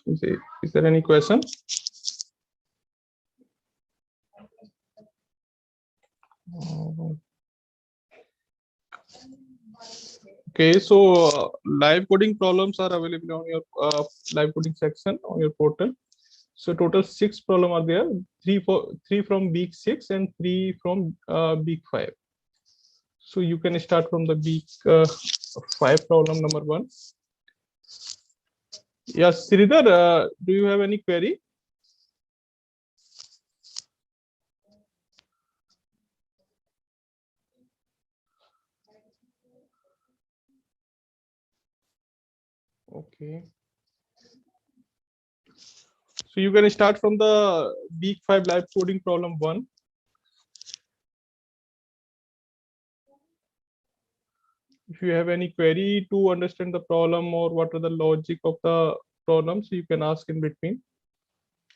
Is there any question? Okay, so live coding problems are available on your live coding section on your portal. So total 6 problems are there, three from week 6 and 3 from week 5. So you can start from the week 5 problem number 1. Yes, Sridhar, do you have any query? Okay. So you can start from the week 5 live coding problem 1. If you have any query to understand the problem or what are the logic of the problem, so you can ask in between.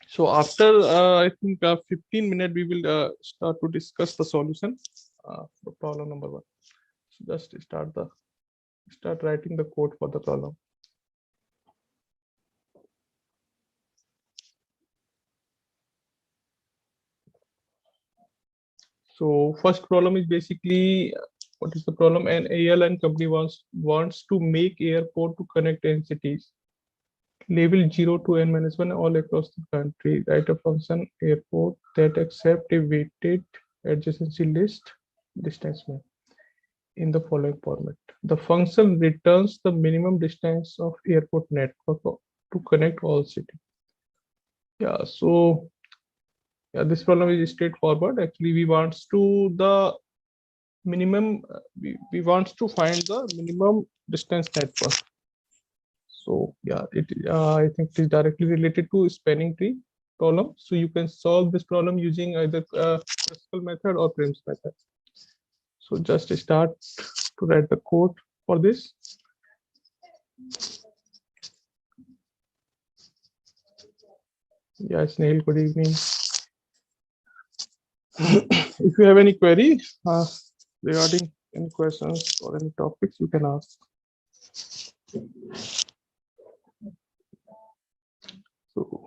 So after I think 15 minutes, we will start to discuss the solution for problem number 1. So just start writing the code for the problem. So first problem is basically, what is the problem? An airline company wants to make airport to connect N cities. Level 0 to n-1 all across the country. Write a function airport that accept a weighted adjacency list distance map in the following format. The function returns the minimum distance of airport network to connect all cities. Yeah, so yeah, this problem is straightforward. Actually, we wants to the minimum. We wants to find the minimum distance network. So yeah, I think it is directly related to spanning tree problem. So you can solve this problem using either Kruskal method or Prim's method. So just start to write the code for this. Yeah, Snail, good evening. If you have any query regarding any questions or any topics, you can ask. So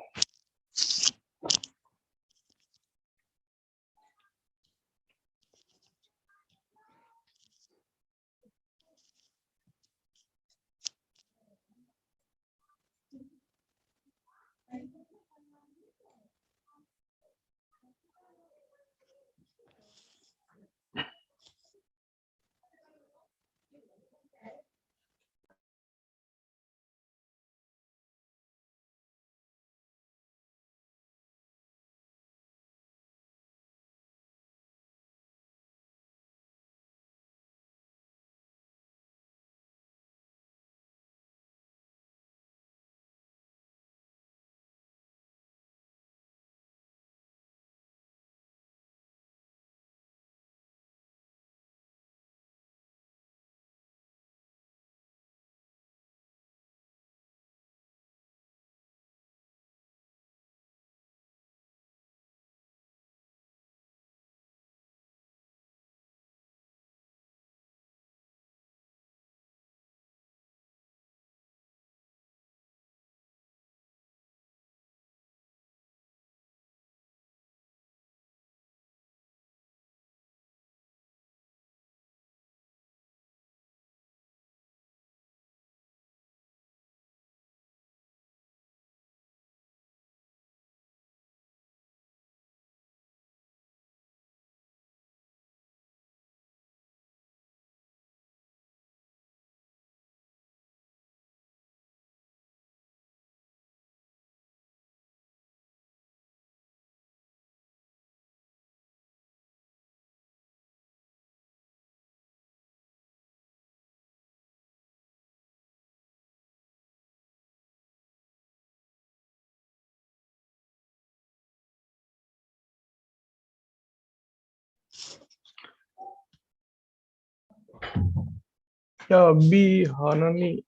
yeah, B Hanani.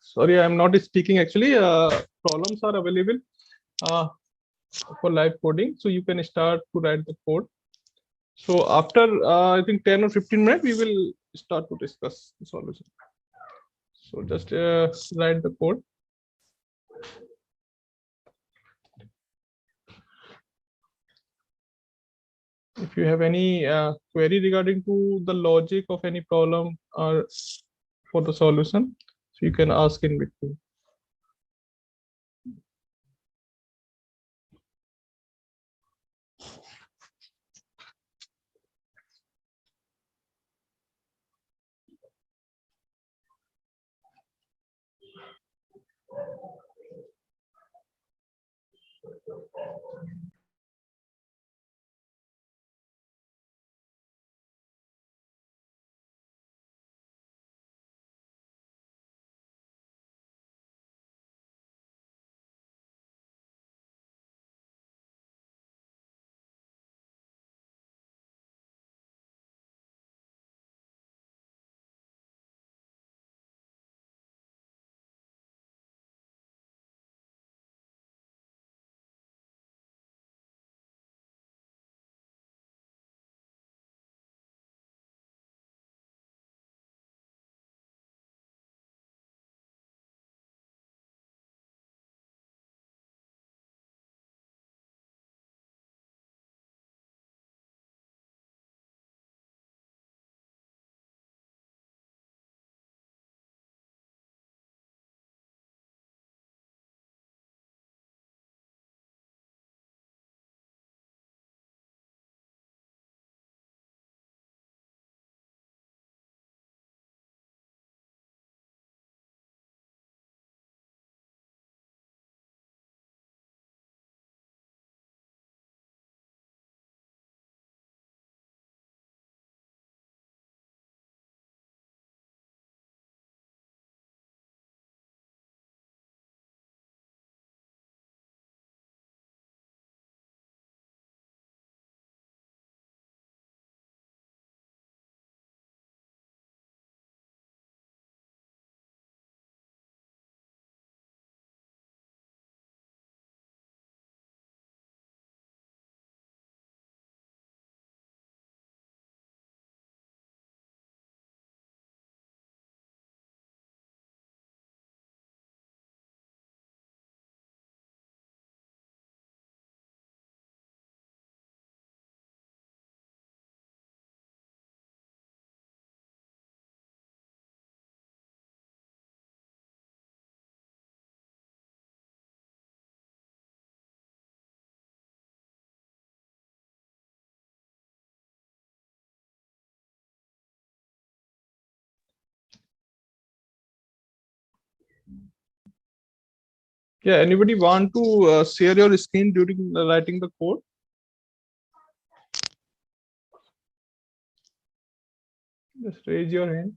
Sorry, I'm not speaking actually. Problems are available for live coding, so you can start to write the code. So after I think 10 or 15 minutes, we will start to discuss the solution. So just write the code. If you have any query regarding to the logic of any problem or for the solution, so you can ask in between. Yeah, anybody want to share your screen during writing the code? Just raise your hand.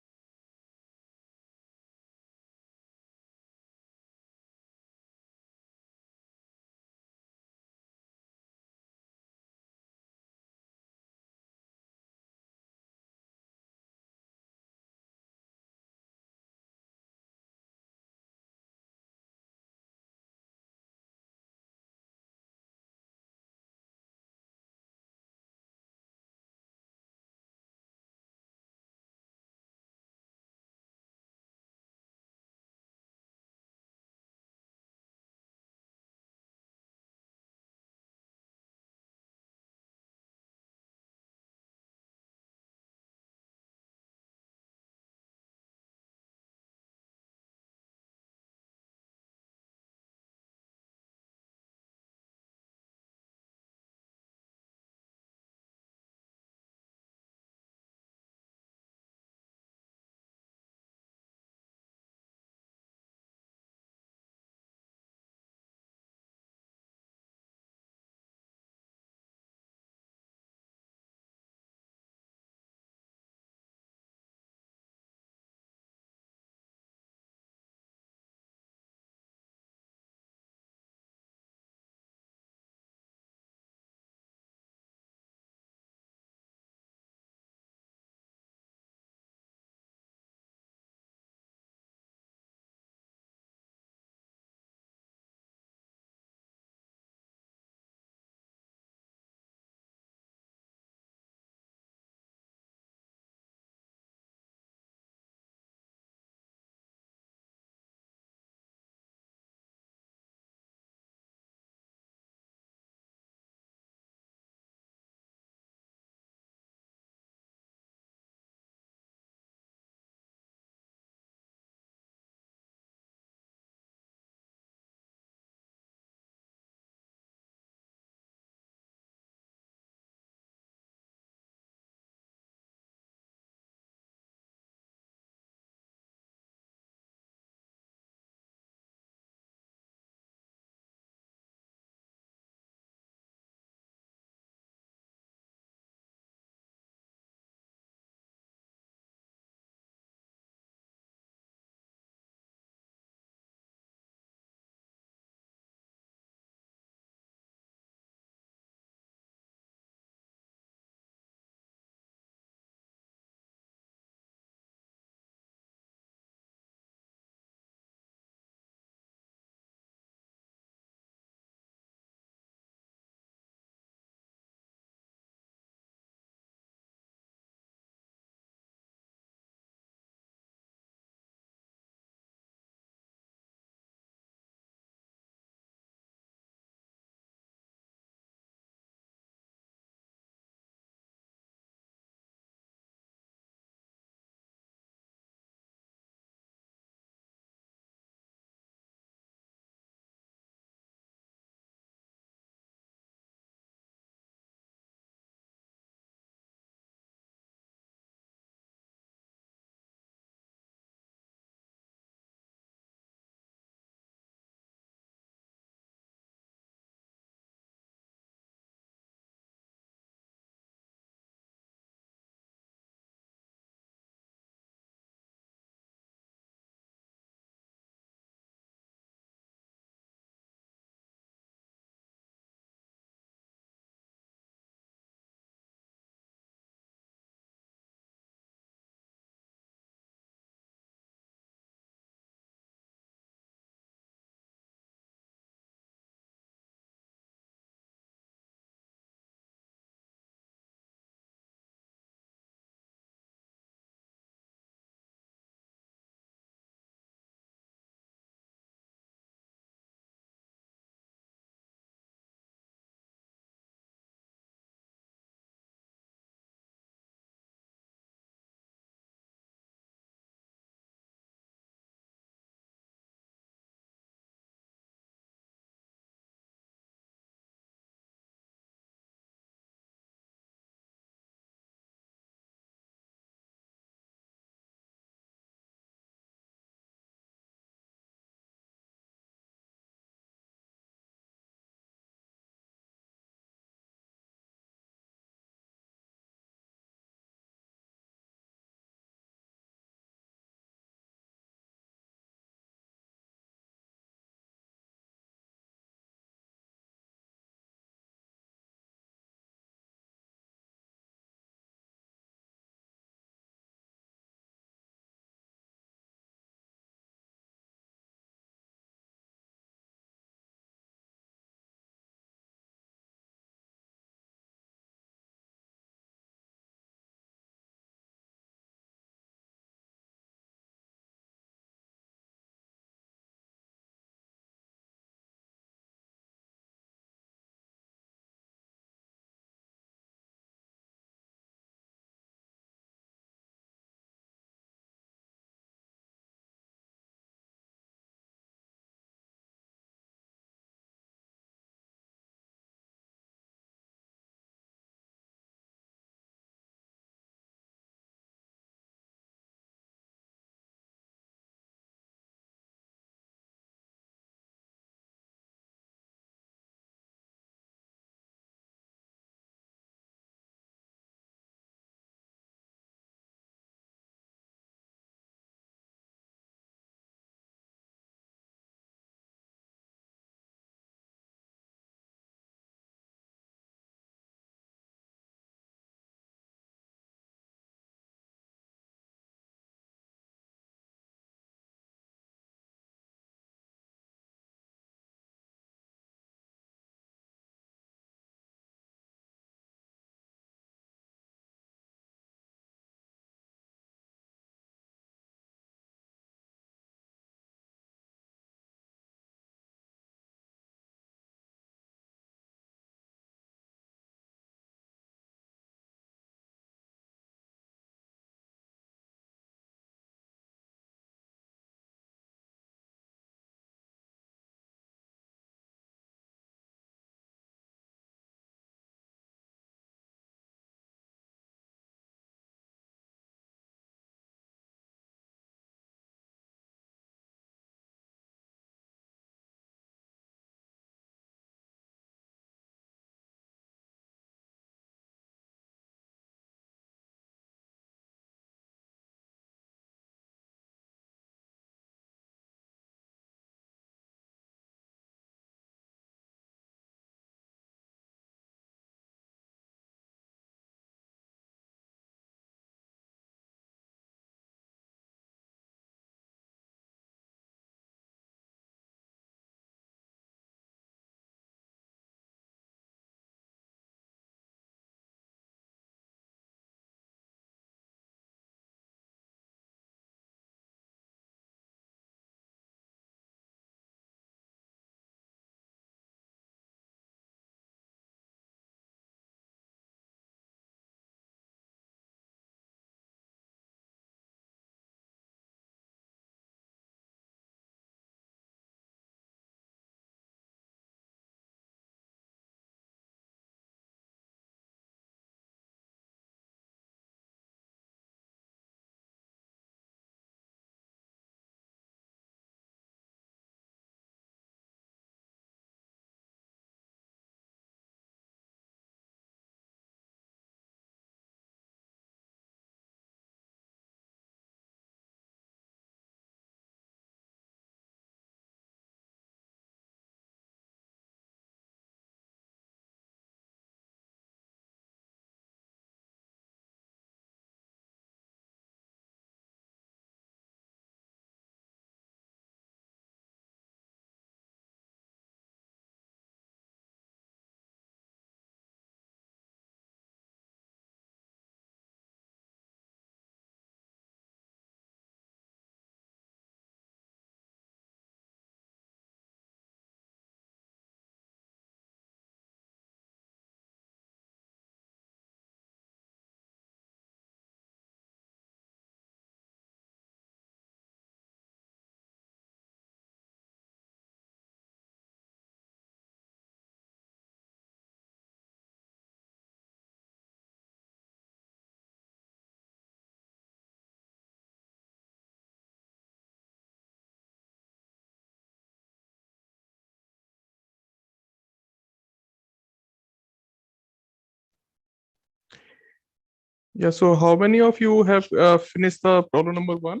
Yeah, so how many of you have finished the problem number one?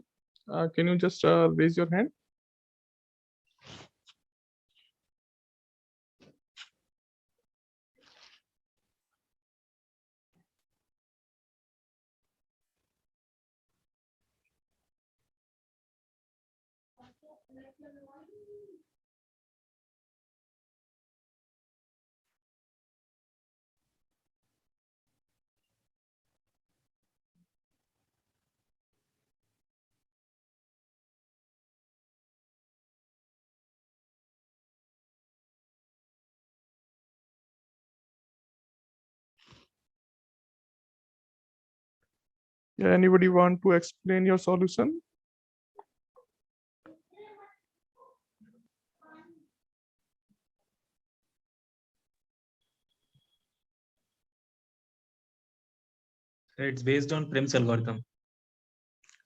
Can you just raise your hand? Yeah, anybody want to explain your solution? It's based on Prim's algorithm.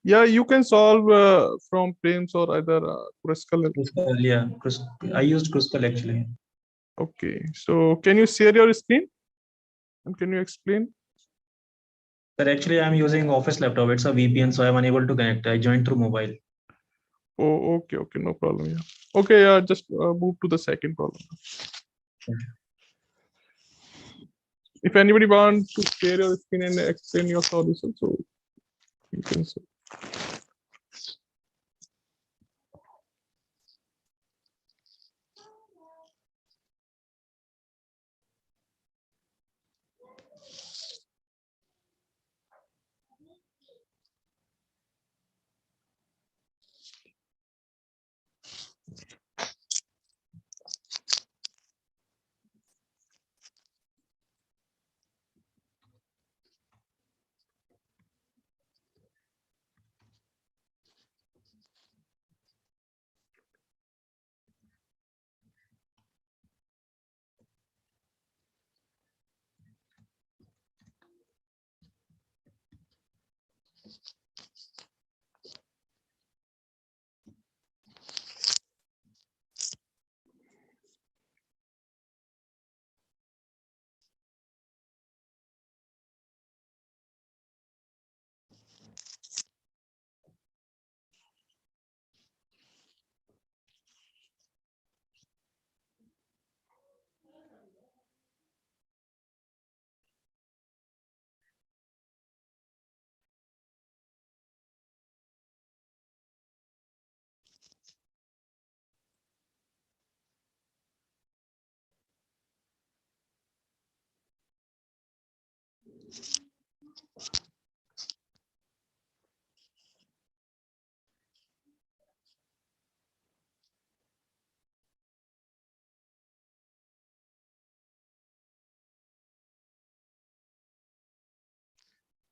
Yeah, you can solve from Prim's or either Kruskal. Kruscal, yeah. I used Kruscal actually. Okay, so can you share your screen and can you explain? But actually, I'm using Office laptop. It's a VPN, so I'm unable to connect. I joined through mobile. Oh, okay, okay, no problem. Yeah. Okay, just move to the second problem. Okay. If anybody wants to share your screen and explain your solution, so you can say.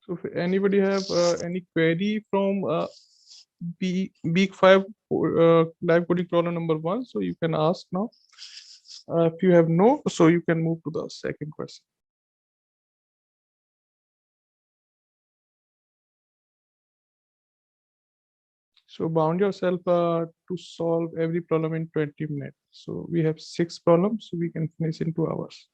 So if anybody have any query from Week 5 live coding problem number one, so you can ask now. If you have no, so you can move to the second question. So bound yourself to solve every problem in 20 minutes. So we have 6 problems, so we can finish in 2 hours.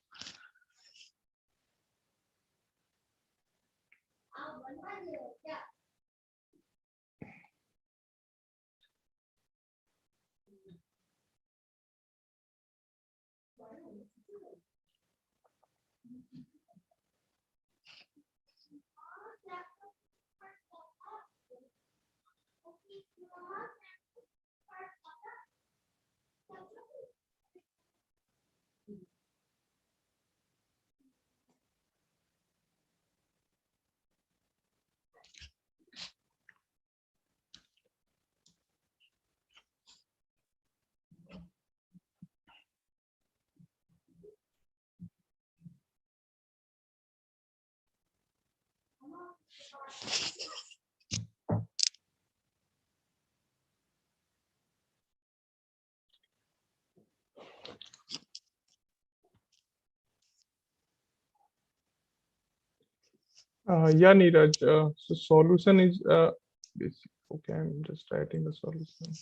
Yeah, Neeraj. So solution is basic. Okay, I'm just writing the solution.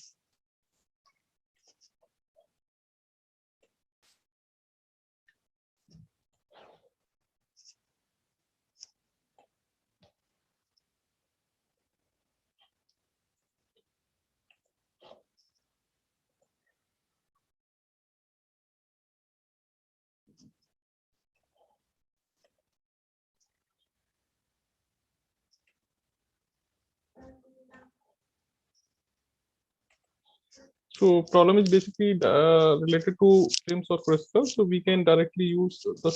So problem is basically related to frames or Crucible. So we can directly use the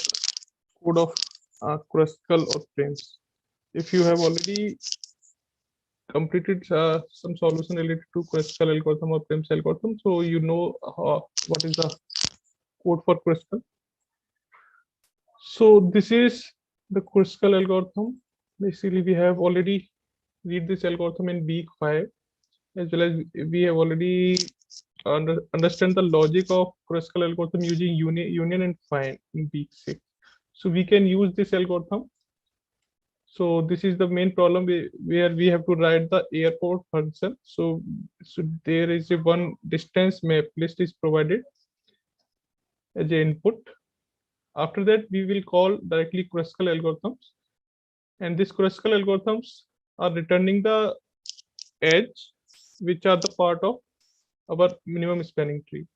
code of Crucible or frames. If you have already completed some solution related to Crucible algorithm or frames algorithm, so you know what is the code for Crucible. So this is the Crucible algorithm. Basically, we have already read this algorithm in week 5, as well as we have already understand the logic of Crucible algorithm using union and find in week 6. So we can use this algorithm. So this is the main problem where we have to write the airport function. So there is a one distance map list is provided as a input. After that, we will call directly Crucible algorithms, and these Crucible algorithms are returning the edge, which are the part of our minimum spanning tree.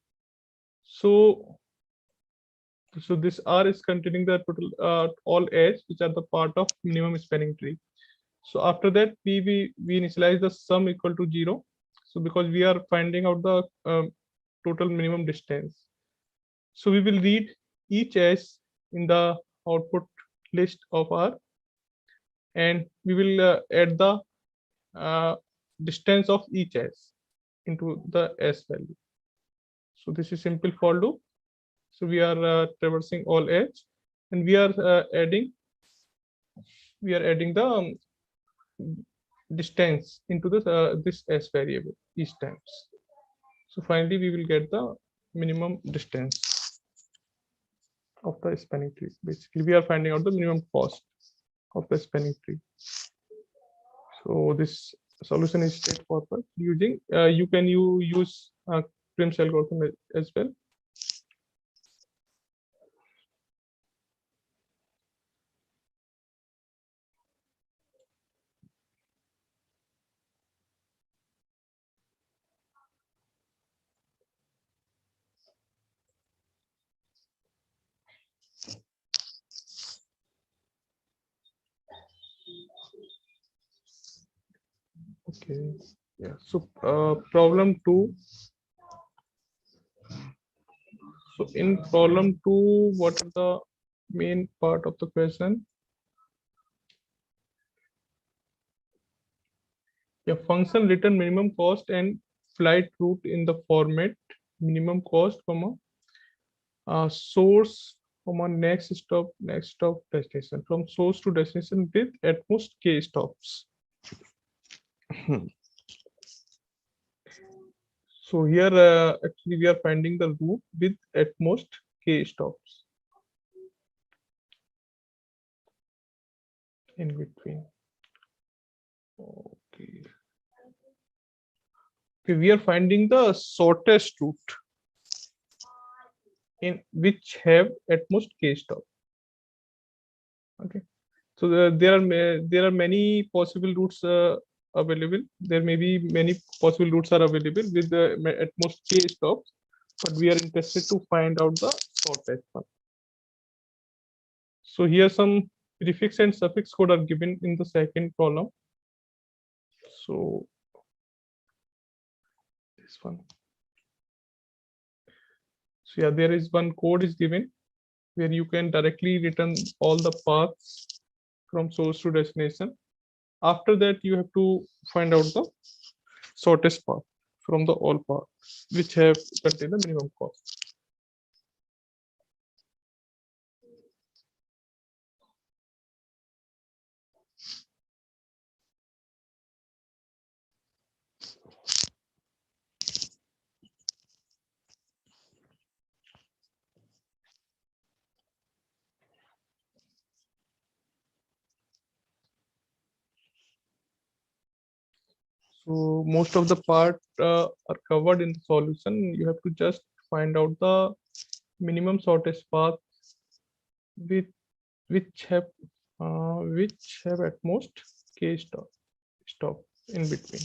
So this R is containing the total all edge, which are the part of minimum spanning tree. So after that, we initialize the sum equal to 0. So because we are finding out the total minimum distance, so we will read each edge in the output list of R, and we will add the distance of each edge into the S value. So this is simple for loop. So we are traversing all edge, and we are adding the distance into this S variable each times. So finally, we will get the minimum distance of the spanning tree. Basically, we are finding out the minimum cost of the spanning tree. So this solution is straightforward. Using you can use Prim's algorithm as well. Okay. Yeah. So problem 2. So in problem 2, what are the main part of the question? A function return minimum cost and flight route in the format minimum cost, comma source, comma next stop destination, from source to destination with at most k stops. So here actually we are finding the route with at most k stops in between. Okay. Okay, we are finding the shortest route in which have at most k stop. Okay, so there are many possible routes available. There may be many possible routes are available with the at most k stops, but we are interested to find out the shortest one. So here some prefix and suffix code are given in the second column. So this one. So yeah, there is one code is given where you can directly return all the paths from source to destination. After that, you have to find out the shortest path from the all paths which have contain the minimum cost. So most of the part are covered in the solution. You have to just find out the minimum shortest path with which have at most k stop in between.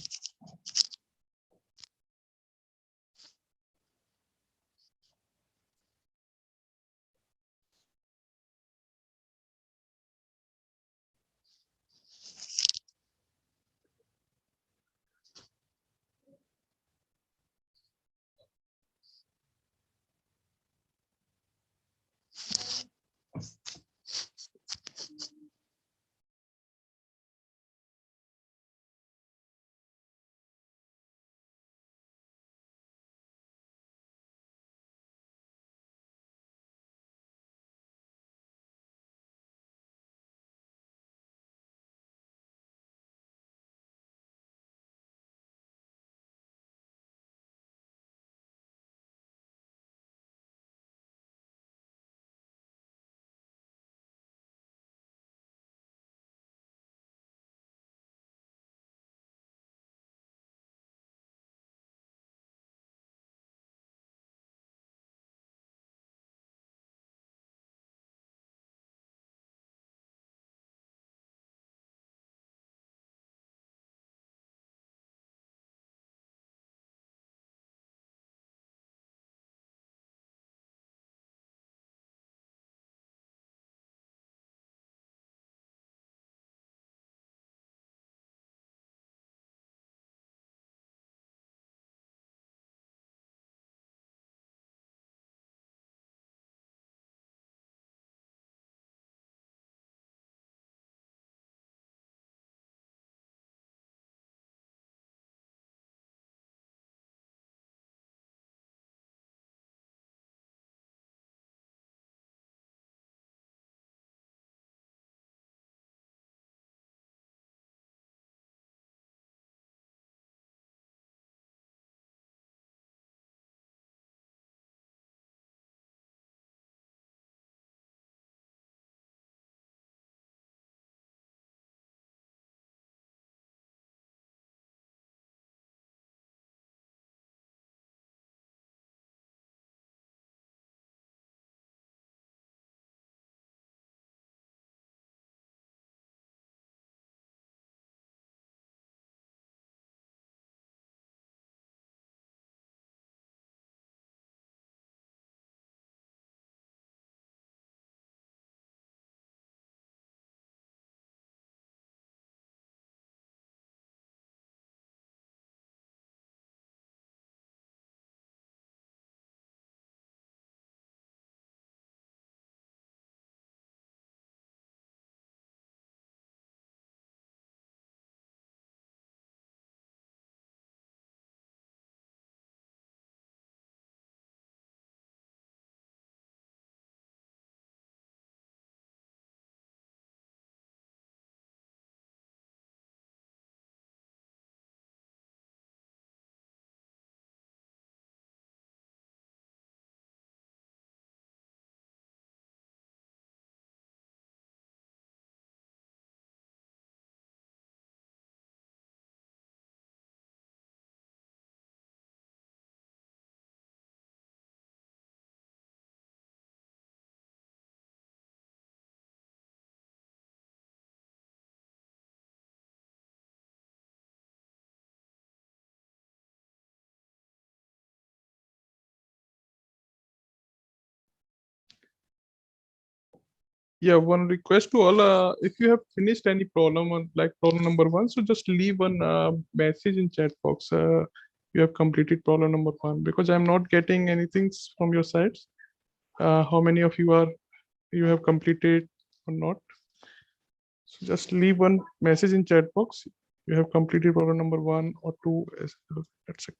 Yeah, one request to all, if you have finished any problem on like problem number one, so just leave one message in chat box. You have completed problem number one, because I'm not getting anything from your sides. How many of you have completed or not? So just leave one message in chat box. You have completed problem number one or two, etc.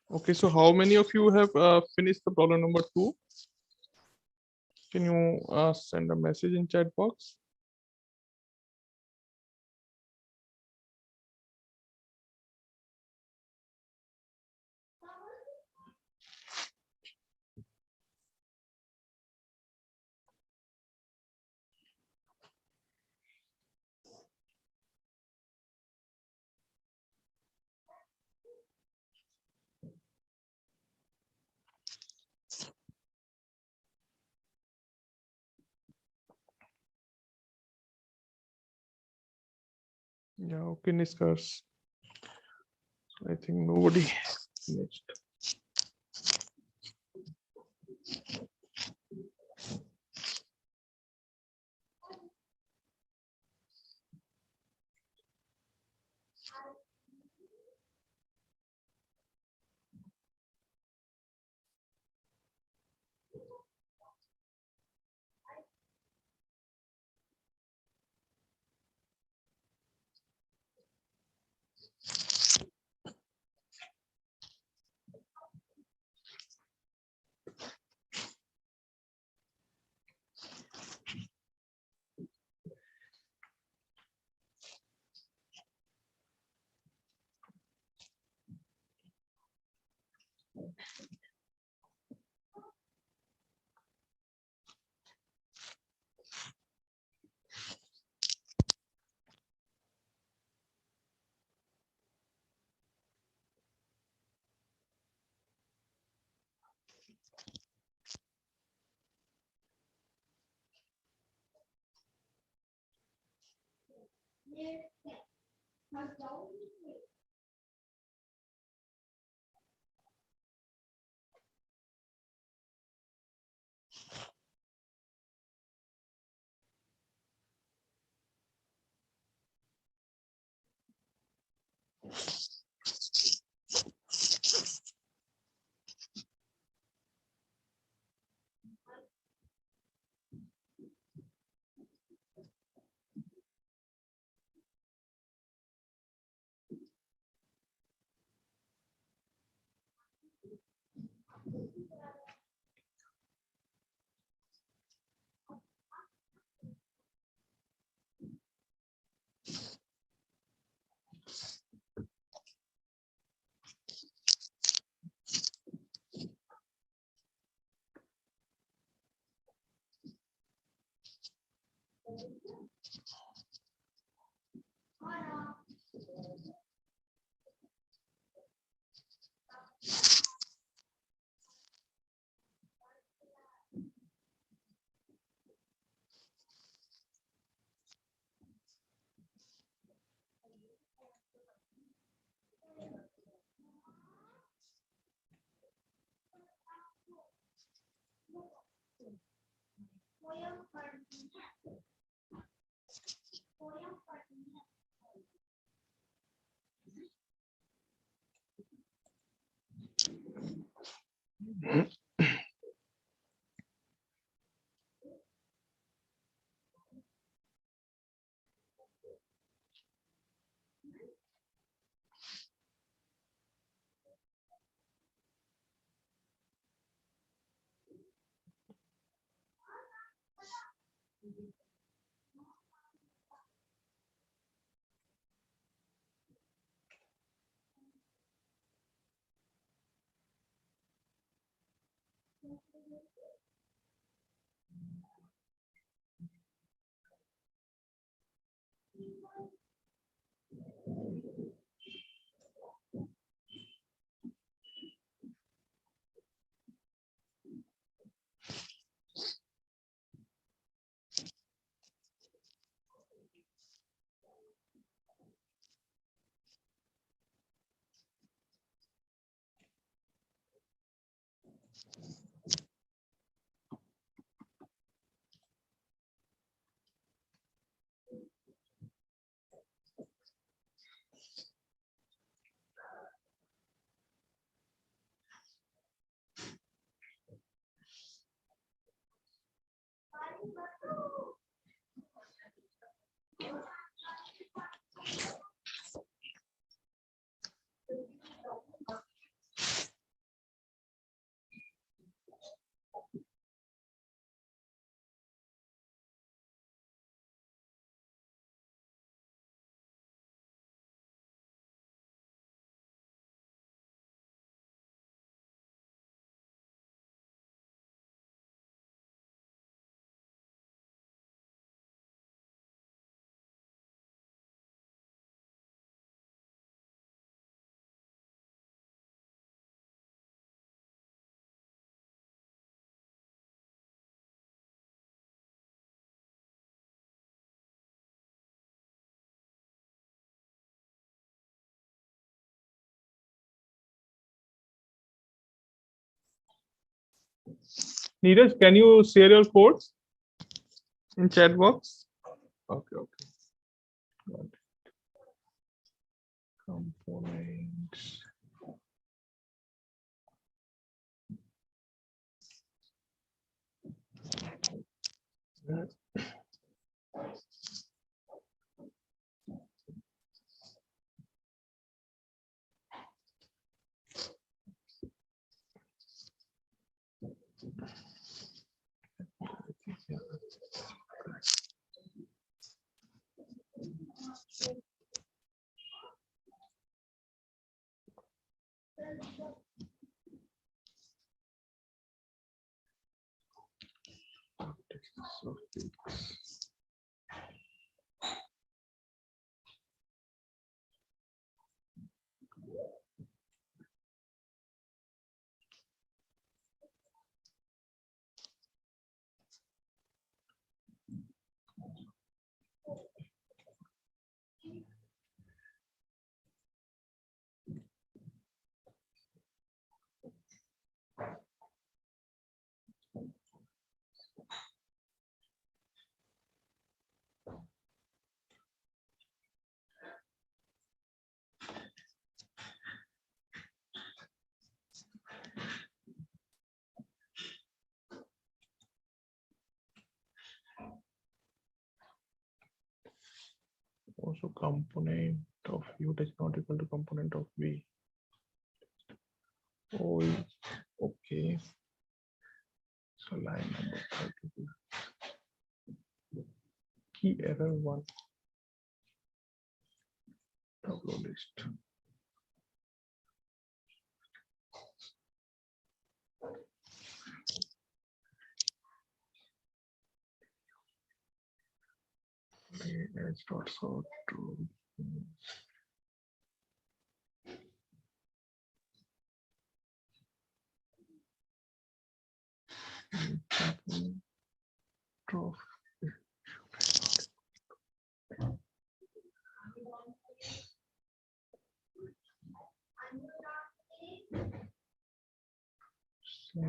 Okay, so how many of you have finished the problem number 2? Can you send a message in chat box? Yeah, okay, Niskars. I think nobody finished. Neeraj, can you share your codes in chat box? Okay, okay. Got it. Components. Also, component of u is not equal to component of v. Oh, okay. So line number 32. Key error 1. Tableau list. Edge dot sort to drop. So,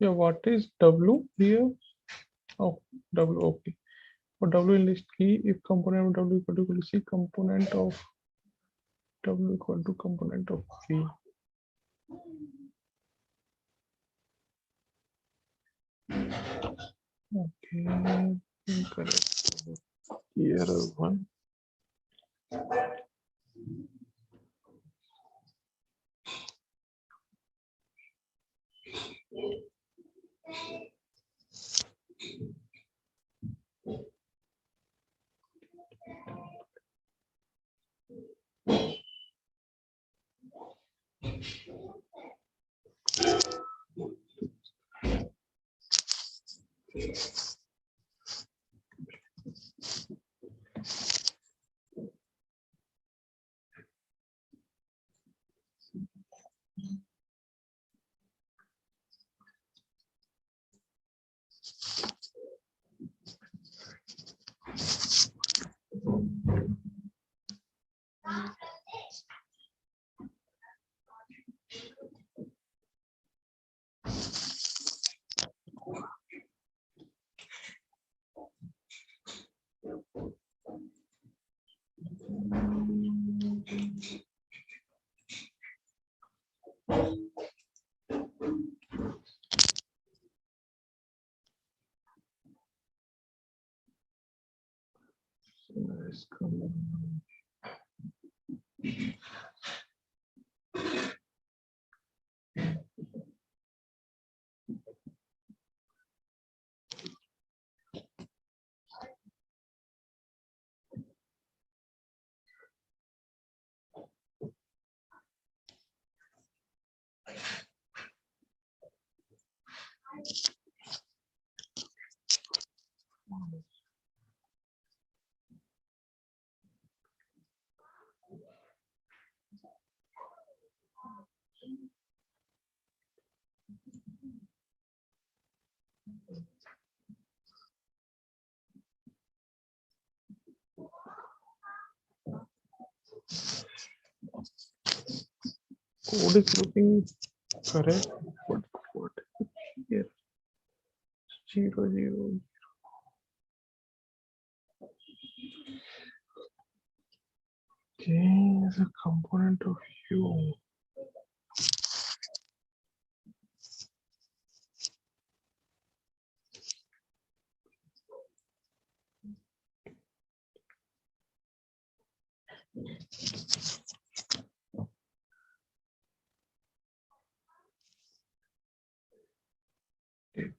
yeah, what is W here? Oh, W, okay. For W in list key, if component of W equal to C, component of W equal to component of V. Okay, incorrect. Error 1. Let's come. code is looking correct, but what is here? 0, 0. Okay, is a component of U.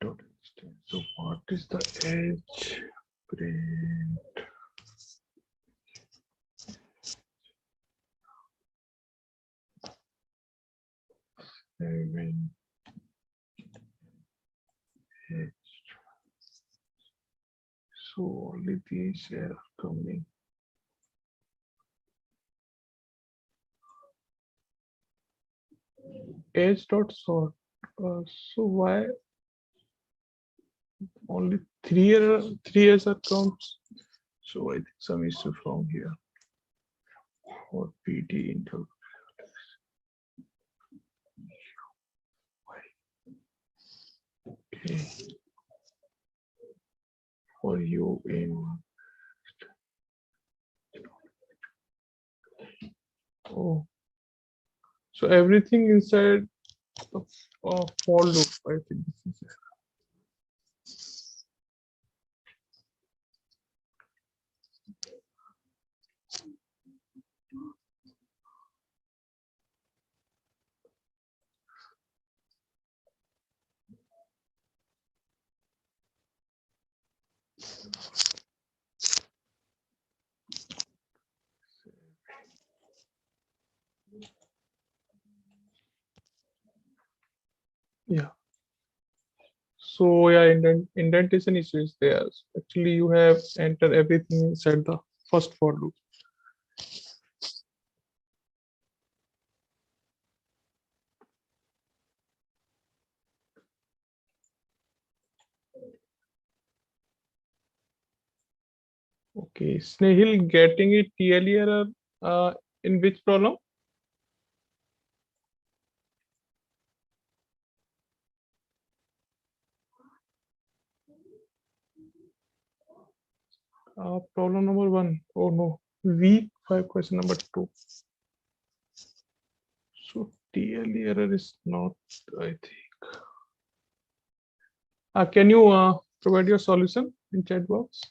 Dot instance. So what is the edge? Print. Saving edge. So only these are coming. Edge dot sort. So why only three as accounts? So I think some issue from here for PD interval. Okay. For you in. Oh. So everything inside of for loop. I think this is it. Yeah. So yeah, indentation issue is there. Actually, you have entered everything inside the first for loop. Okay, Snehil getting it TLE error in which problem? Problem number 1. Oh no, week 5 question number 2. So TLE error is not, I think. Can you provide your solution in chat box?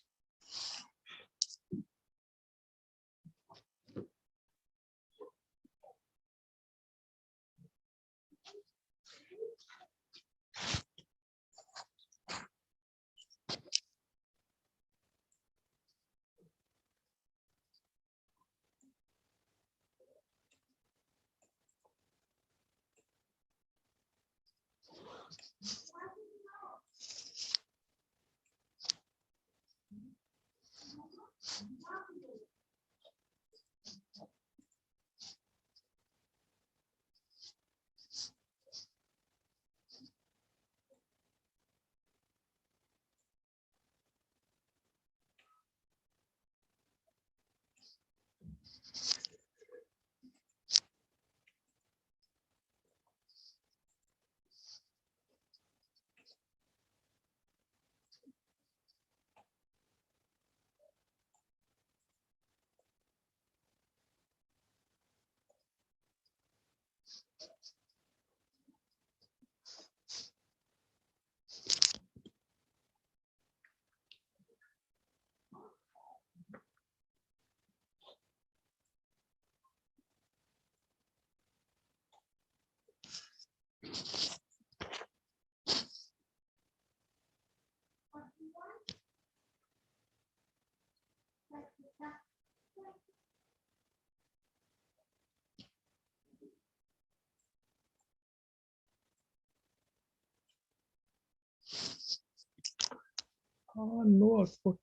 No output.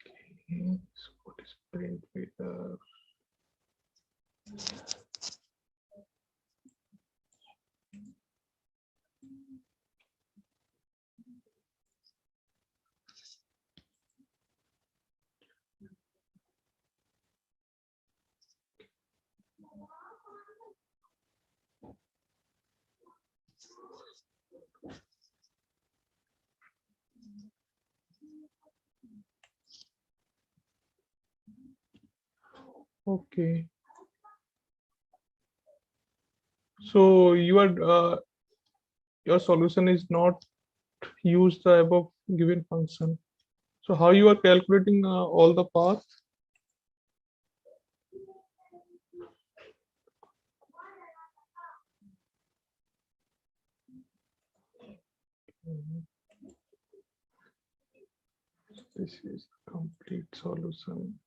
Okay, so what is print with Okay. So your solution is not use the above given function. So how you are calculating all the paths? This is complete solution.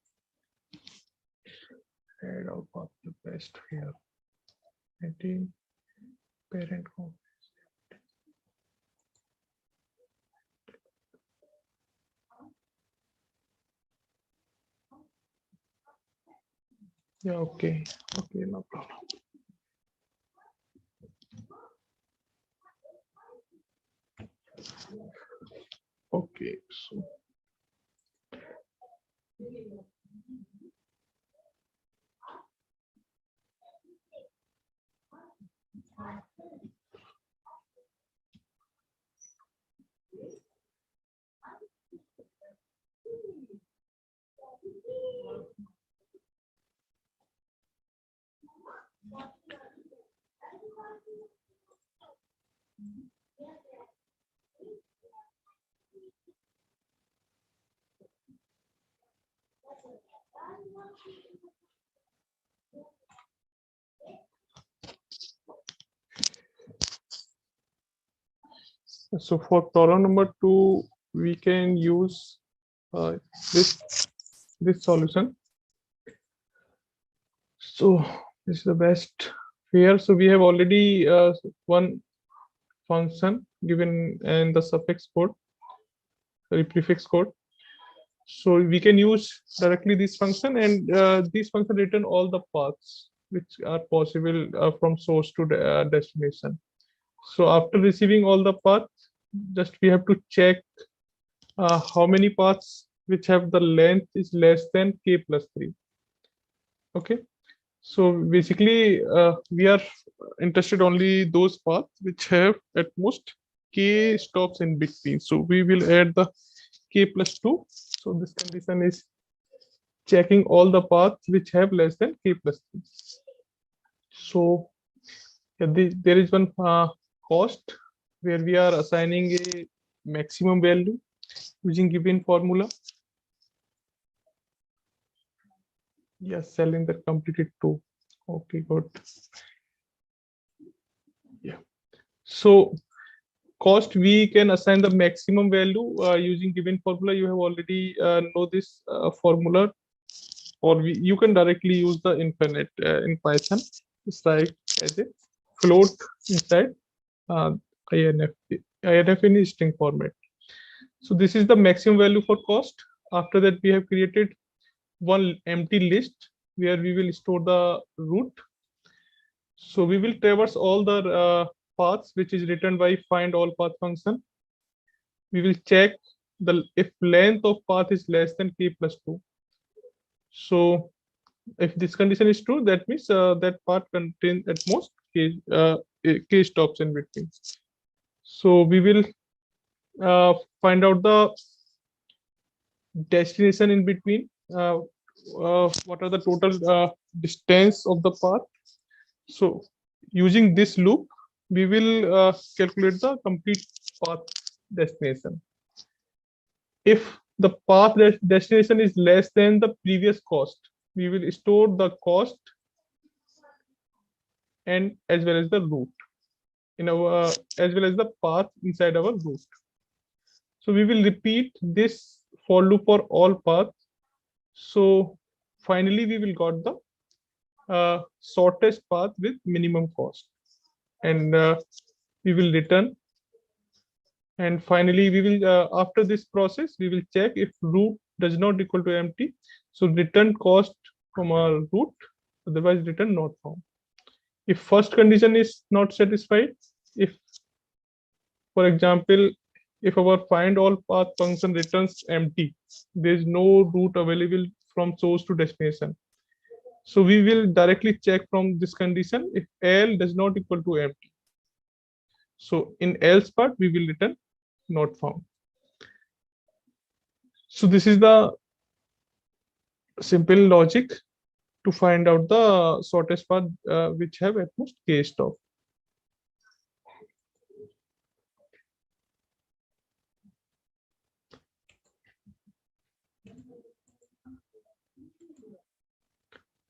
Add out path the best here. 18 parent home. Yeah, okay. Okay, no problem. Okay, so so for problem number 2, we can use uh, this this solution. So this is the best here. So we have already one function given in the suffix code, sorry, prefix code. So we can use directly this function, and this function return all the paths which are possible from source to destination. So after receiving all the paths, just we have to check how many paths which have the length is less than k plus 3. Okay, so basically we are interested only those paths which have at most k stops in between. So we will add the k plus 2. So this condition is checking all the paths which have less than k plus 3. So yeah, there is one cost where we are assigning a maximum value using given formula. Yes, selling the completed 2. Okay, good. Yeah. So cost, we can assign the maximum value using given formula. You have already know this formula, or you can directly use the infinite in Python. It's like as a float inside INF, INF in string format. So this is the maximum value for cost. After that, we have created one empty list where we will store the root. So we will traverse all the paths which is written by find all path function. We will check the if length of path is less than k plus 2. So if this condition is true, that means that path contains at most k stops in between. So we will find out the destination in between. What are the total distance of the path? So using this loop, we will calculate the complete path destination. If the path destination is less than the previous cost, we will store the cost and as well as the route in our as well as the path inside our route. So we will repeat this for loop for all paths. So finally, we will got the shortest path with minimum cost, and we will return. And finally, we will after this process, we will check if root does not equal to empty. So return cost from our root, otherwise return not found. If first condition is not satisfied, if for example, if our find all path function returns empty, there is no route available from source to destination. So we will directly check from this condition if L does not equal to empty. So in else part, we will return not found. So this is the simple logic to find out the shortest path which have at most k stop.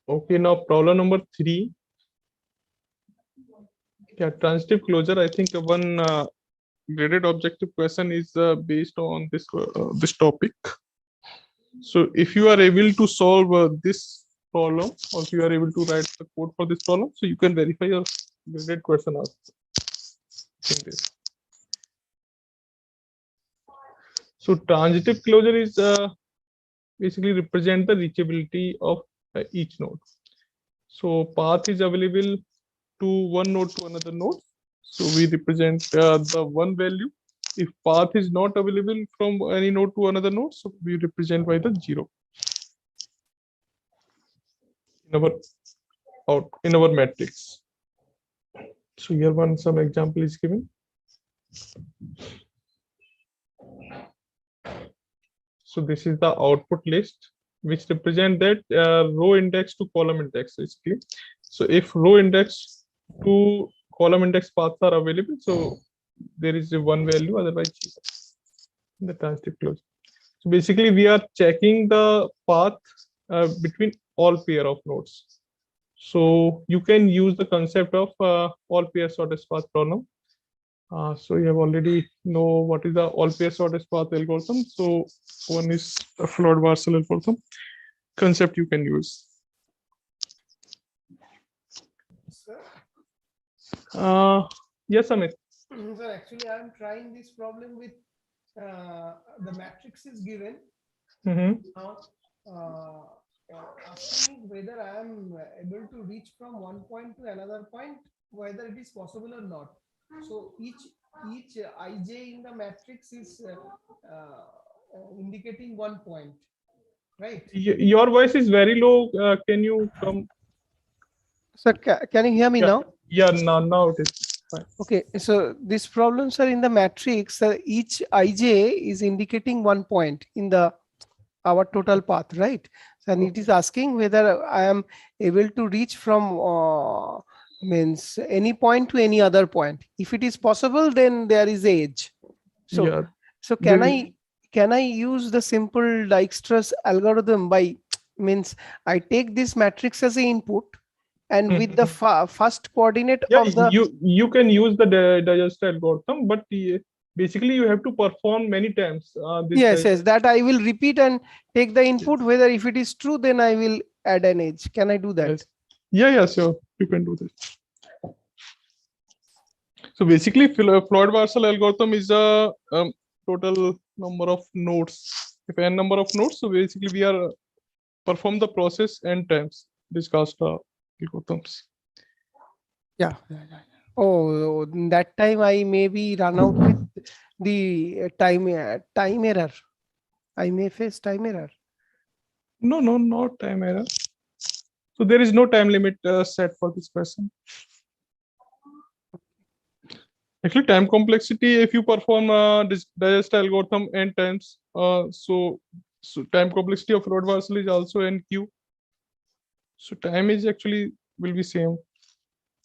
Okay, now problem number 3. Yeah, transitive closure. I think one graded objective question is based on this topic. So if you are able to solve this problem, or if you are able to write the code for this problem, so you can verify your graded question also. In this. So transitive closure is basically represent the reachability of each node. So path is available to one node to another node. So we represent the one value. If path is not available from any node to another node, so we represent by the 0 in our matrix. So here some example is given. So this is the output list, which represent that row index to column index basically. So if row index to column index paths are available, so there is a one value, otherwise the transitive closure. So basically we are checking the path between all pair of nodes. So you can use the concept of all pair shortest path problem. So you have already know what is the all pair shortest path algorithm. So one is a Floyd-Warshall algorithm concept you can use. Sir, Yes, Amit. sir, actually, I'm trying this problem with the matrix is given. Now, asking whether I am able to reach from one point to another point, whether it is possible or not. So each ij in the matrix is indicating one point, right? Your voice is very low. Can you come? Sir, can you hear me Yeah. now? Yeah, now it is fine. Okay, so these problems are in the matrix. Each ij is indicating one point in the our total path, right? And it is asking whether I am able to reach from means any point to any other point. If it is possible, then there is edge. So, Yeah. so can I use the simple Dijkstra's algorithm by means I take this matrix as an input, and with the first coordinate Yeah, of the you can use the digester algorithm, but basically you have to perform many times. yes, that I will repeat and take the input. Whether if it is true, then I will add an edge. Can I do that? Yes. Yeah, sure. You can do that. So basically, Floyd-Warshall algorithm is a total number of nodes. If n number of nodes, so basically we are perform the process n times. Discussed algorithms. Yeah. Oh, that time I maybe run out with the time error. I may face time error. No, not time error. So there is no time limit set for this question. Actually, time complexity, if you perform this digester algorithm n times, so time complexity of Floyd-Warshall is also nq. So time is actually will be same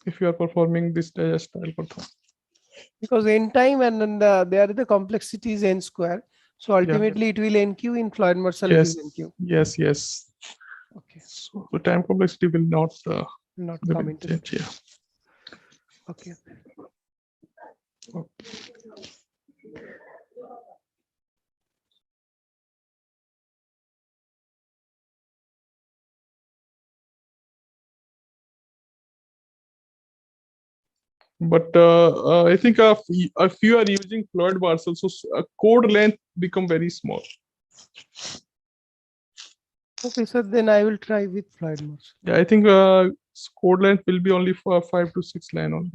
if you are performing this digester algorithm. Because n time and then there the complexity is n square. So ultimately it will nq in Floyd-Warshall it is nq. Yes. Okay. So the time complexity will not Come into change. it. Yeah. Okay. But I think if you are using Floyd-Warshall, so code length become very small. Okay, so then I will try with Floyd-Warshall. Yeah, I think code length will be only for 5 to 6 line only.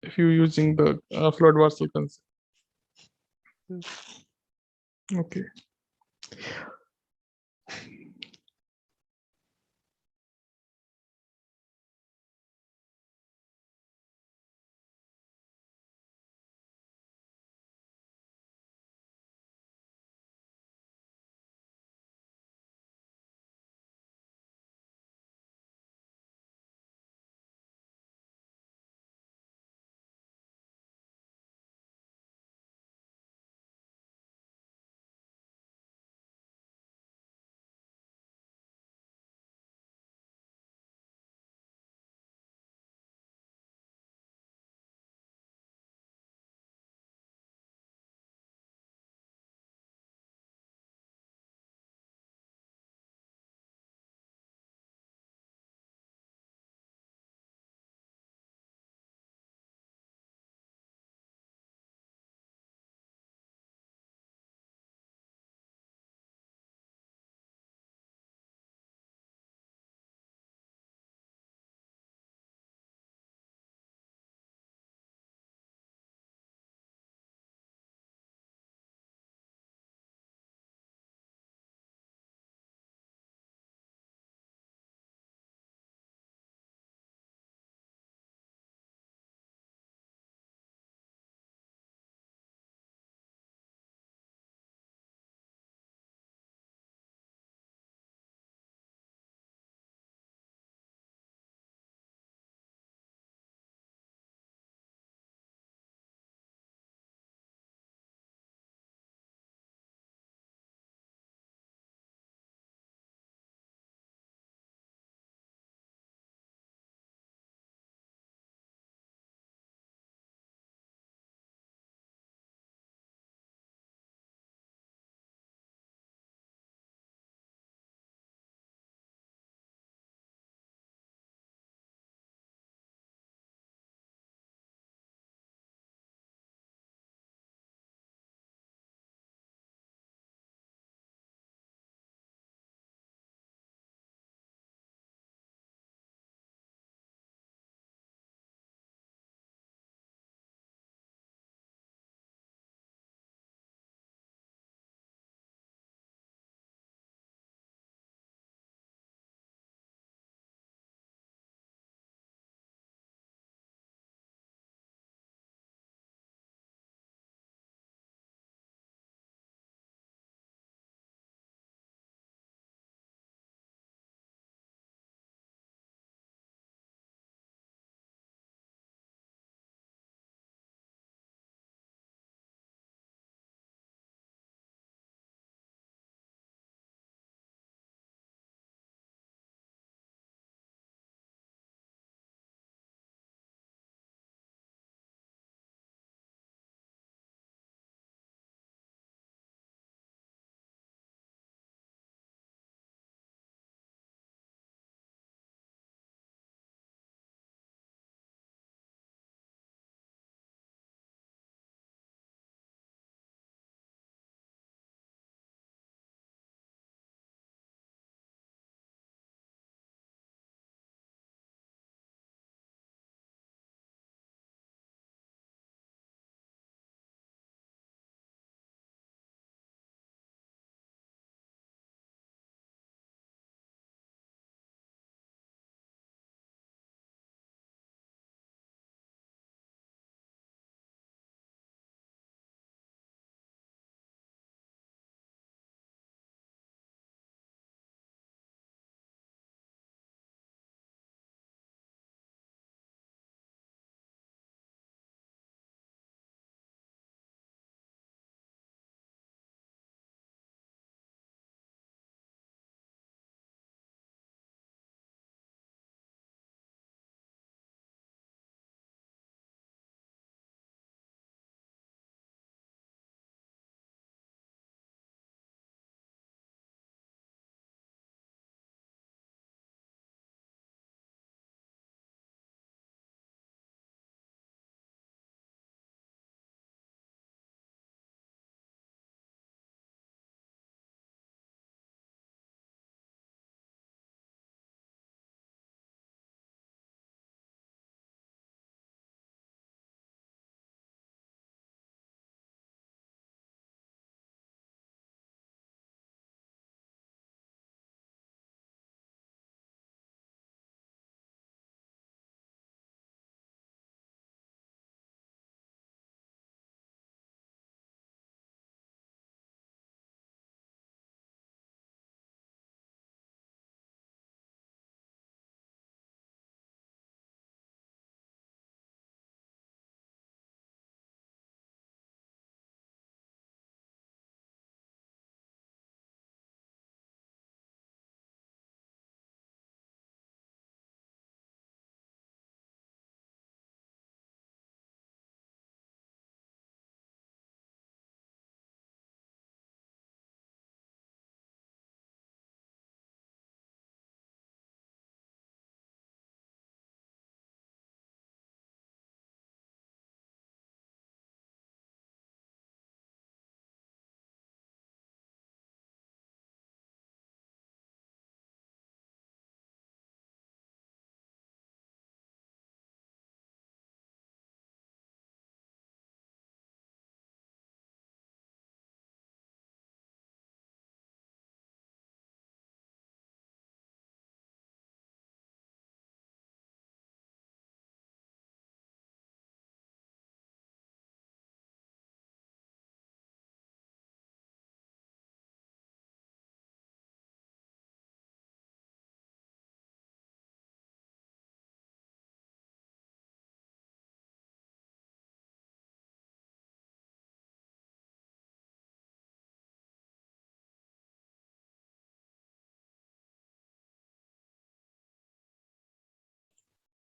If you're using the Floyd-Warshall concept. Okay.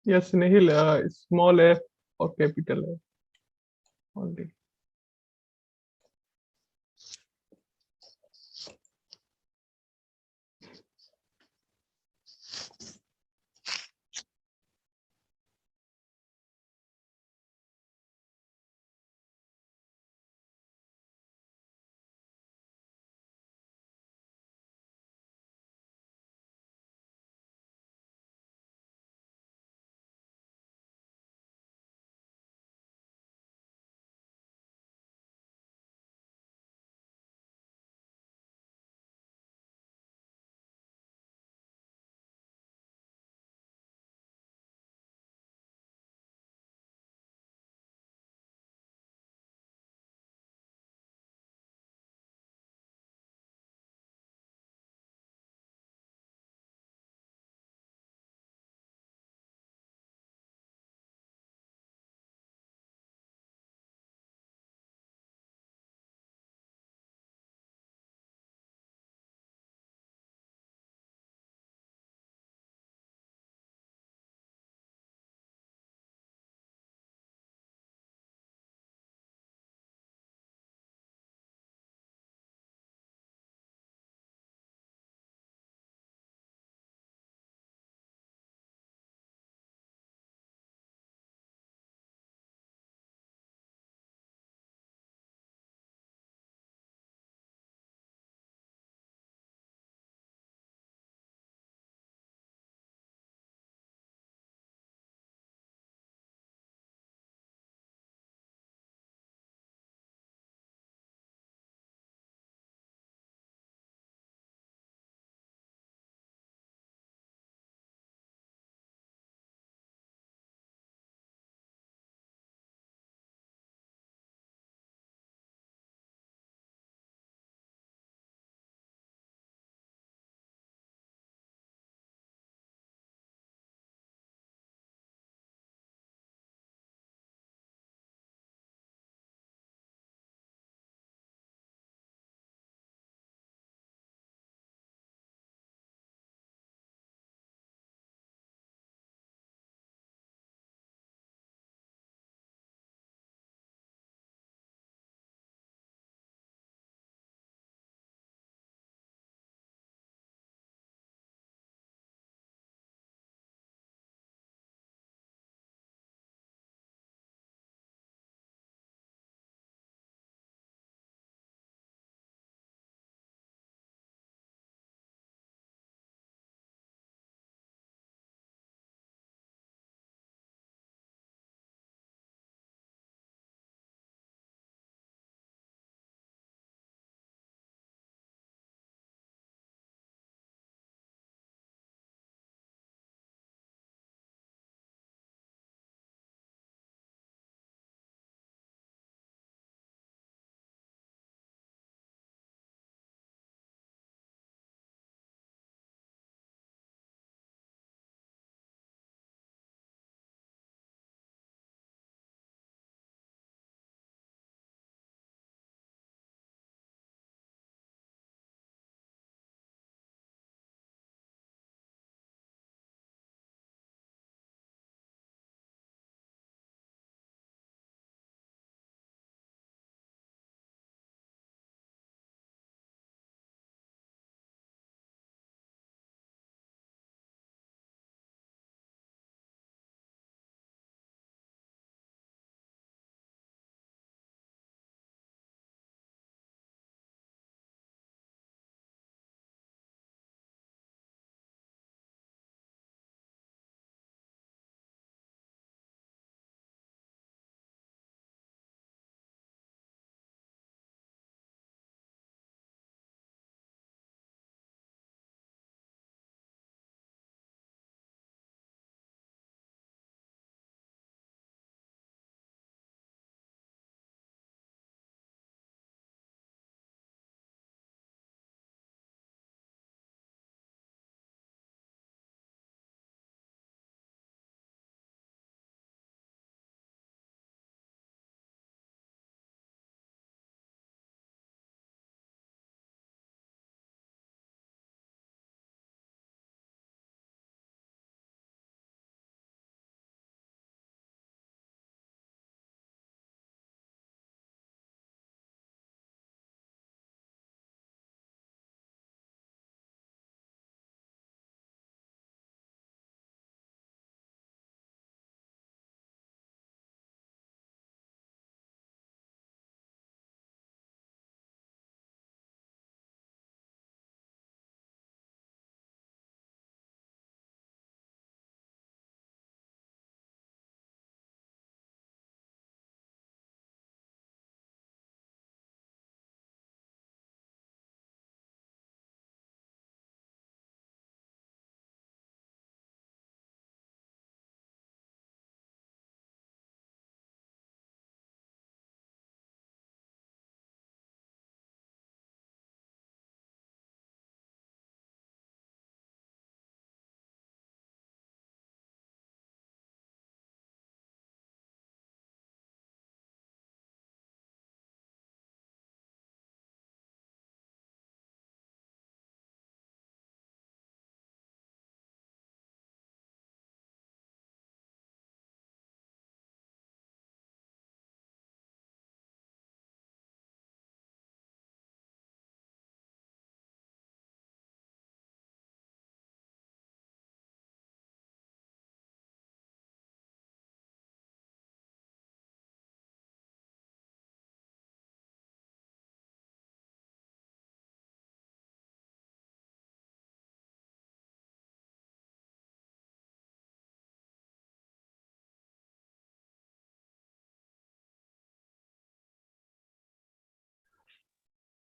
Yes, Nihil, small f or capital F only.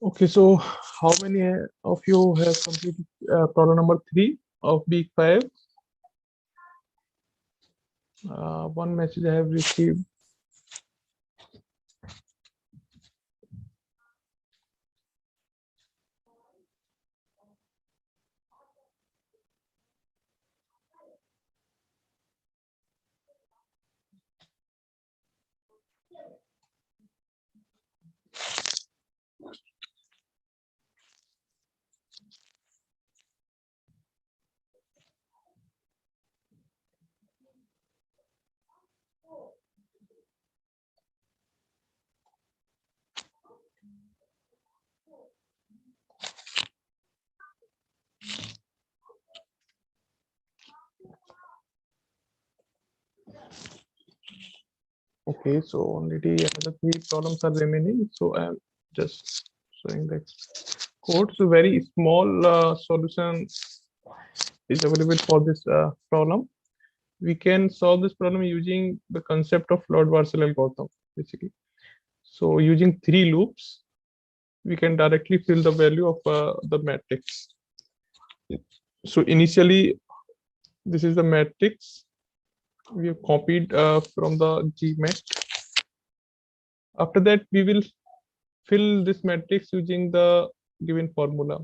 Okay, so how many of you have completed problem number 3 of week 5? One message I have received. Okay, so already another 3 problems are remaining. So I'm just showing the code. So very small solution is available for this problem. We can solve this problem using the concept of Lord-Varsel algorithm, basically. So using 3 loops, we can directly fill the value of the matrix. So initially, this is the matrix we have copied from the GMAT. After that, we will fill this matrix using the given formula.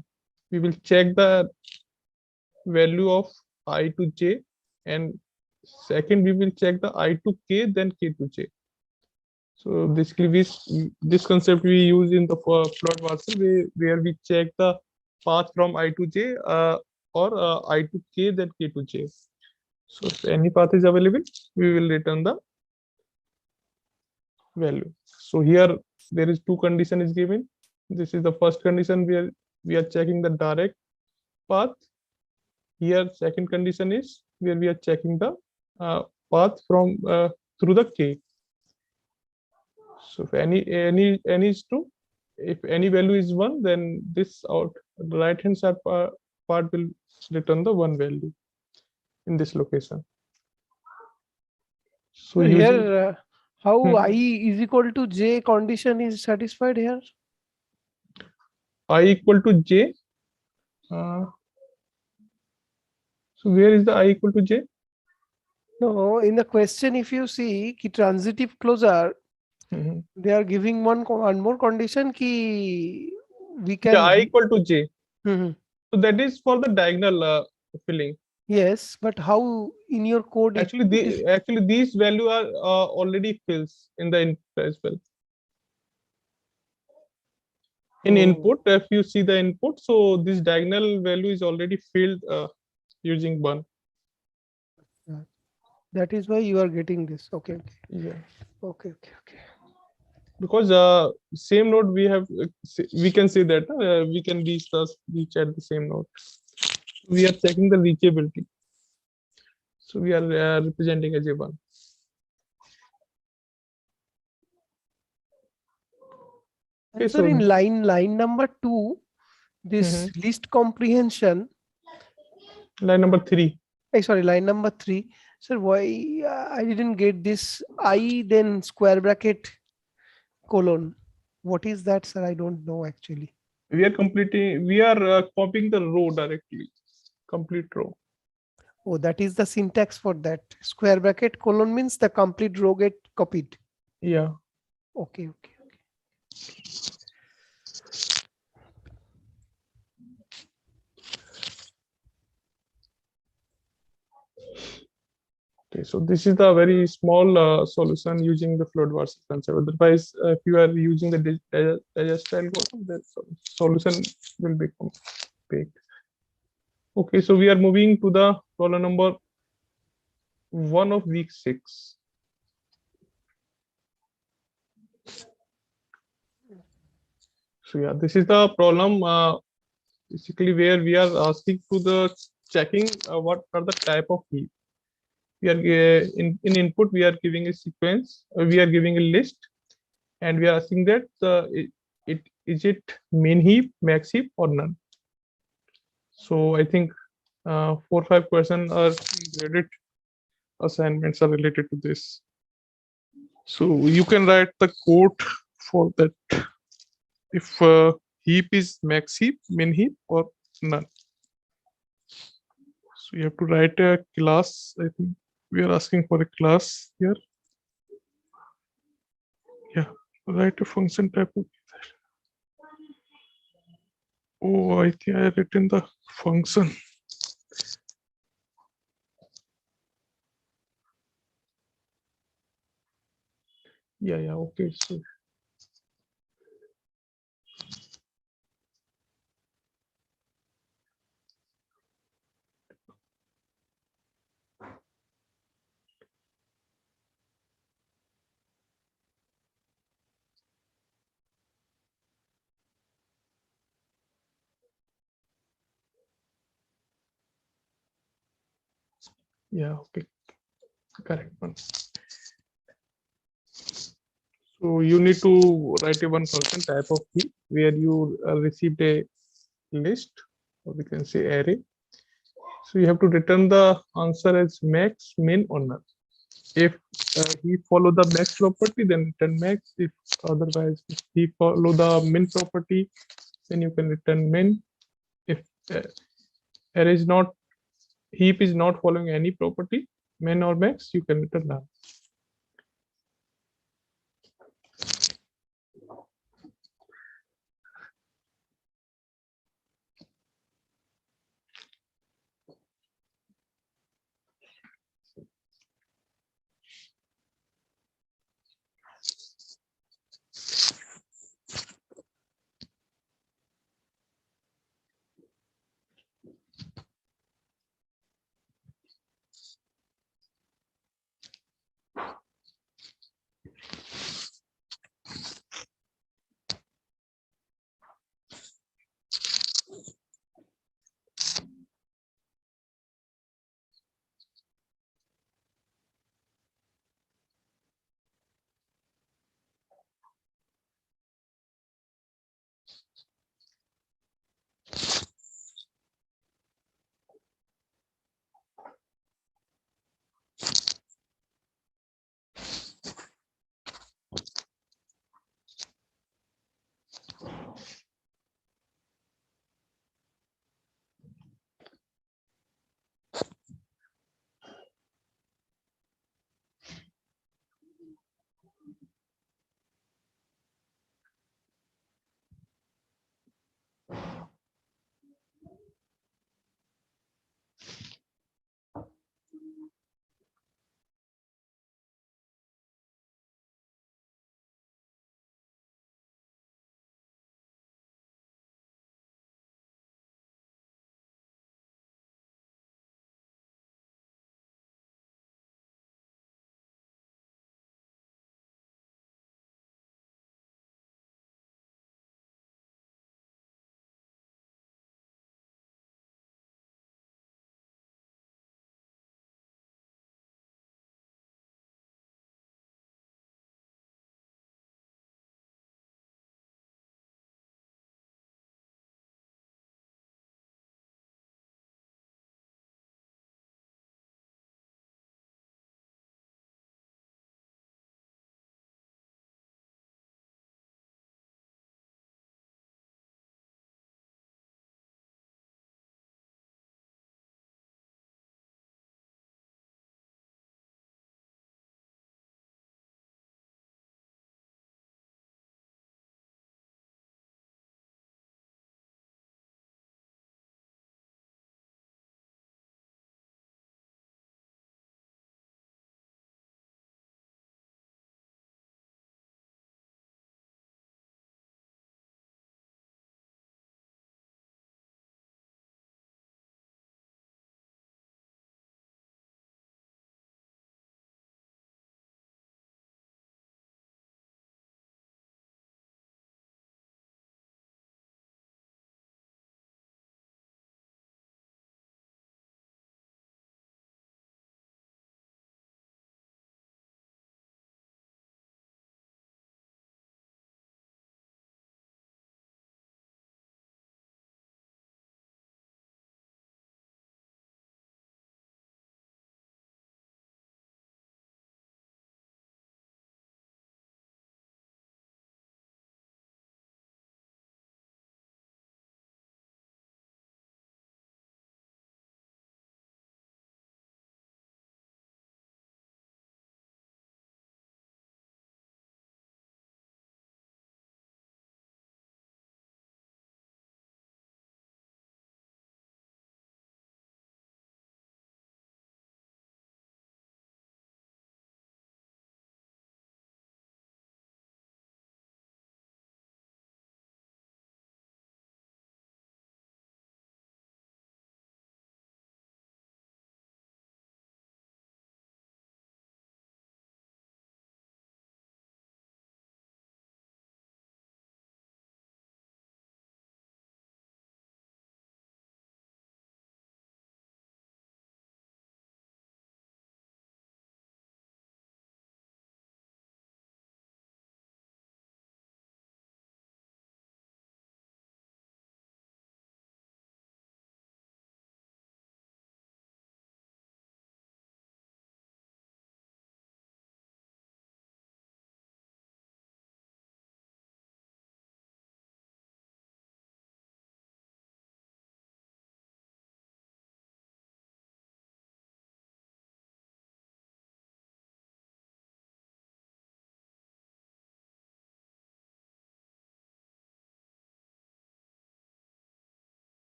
We will check the value of I to j, and second we will check the I to k, then k to j. So basically this concept we use in the Flood-Varsel where we check the path from I to j or I to k, then k to j. So if any path is available, we will return the value. So here there is 2 condition is given. This is the first condition where we are checking the direct path. Here second condition is where we are checking the path from through the k. So if any is true, if any value is 1, then this out the right hand side part will return the 1 value in this location. So So using here, how Hmm. I is equal to j condition is satisfied here? I equal to j. So where is the I equal to j? No, in the question, if you see ki transitive closure, Mhm. they are giving one more condition ki we Yeah, I can. equal to j. Mhm. So that is for the diagonal filling. Yes, but how in your code it is? Actually these value are already fills in the input as well. In Oh, input, if you see the input, so this diagonal value is already filled using 1. that is why you are getting this. Okay, Yeah, okay. because same node we have we can say that we can reach at the same node. We are checking the reachability, so we are representing as a 1. Okay, And sir, so in line number 2, this list comprehension. line number 3. Sorry, line number 3. Sir, why I didn't get this I then square bracket colon? What is that, sir? I don't know actually. We are copying the row directly, complete row. Oh, that is the syntax for that. Square bracket colon means the complete row get copied. Yeah. Okay. Okay, so this is the very small solution using the Flood-Varsel concept. Otherwise, if you are using the digest algorithm, the solution will become big. Okay, so we are moving to the problem number 1 of week 6. So yeah, this is the problem basically where we are asking to the checking what are the type of heap. We are in input we are giving a sequence, we are giving a list, and we are asking that is it main heap, max heap, or none. So I think 4 or 5% are graded assignments are related to this. So you can write the code for that if heap is max heap, min heap, or none. So you have to write a class. I think we are asking for a class here. Yeah, write a function type of. Oh, I think I written the function. Yeah, okay. So yeah, okay, correct one. So you need to write a one function type of heap where you received a list, or we can say array. So you have to return the answer as max, min, or none. If he follow the max property, then return max. If otherwise, if he follow the min property, then you can return min. If array is not, heap is not following any property, min or max, you can return none.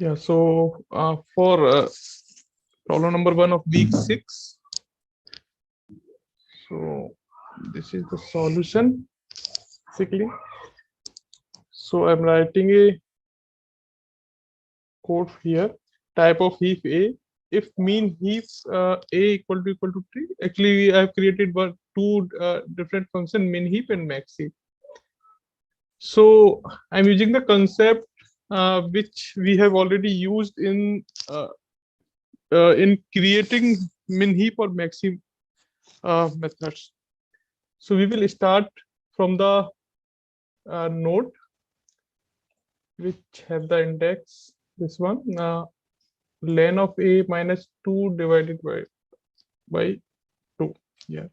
Yeah, so for problem number 1 of week 6, so this is the solution basically. So I'm writing a code here. Type of heap A. If mean heap A equal to 3, actually I have created two different function, min heap and max heap. So I'm using the concept which we have already used in creating min heap or max heap methods. So we will start from the node which have the index, this one, len of A minus 2 divided by 2. Yeah,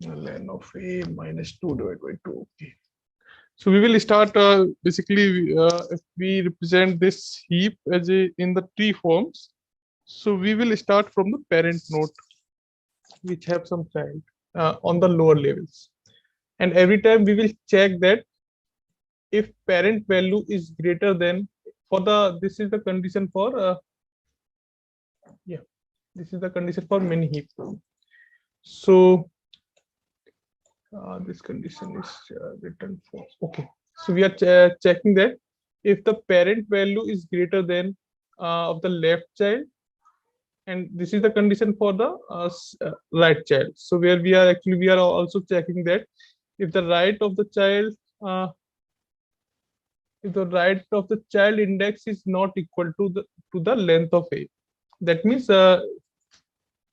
len of A minus 2 divided by 2. Okay. So we will start basically if we represent this heap as in the tree forms. So we will start from the parent node, which have some child on the lower levels, and every time we will check that if parent value is greater than, for the, this is the condition for yeah, this is the condition for min heap. So this condition is written false. Okay, so we are checking that if the parent value is greater than of the left child, and this is the condition for the right child. So where we are also checking that if the right of the child if the right of the child index is not equal to the length of A, that means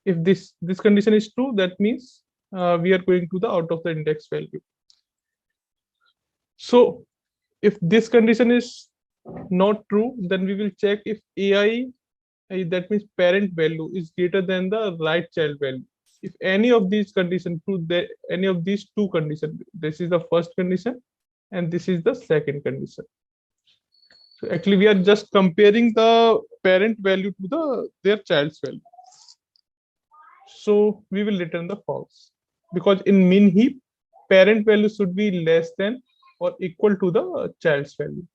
if this condition is true, that means we are going to the out of the index value. So if this condition is not true, then we will check if AI, that means parent value, is greater than the right child value. If any of these conditions true, any of these two conditions, this is the first condition and this is the second condition. So actually we are just comparing the parent value to their child's value. So we will return the false, because in min heap parent value should be less than or equal to the child's value.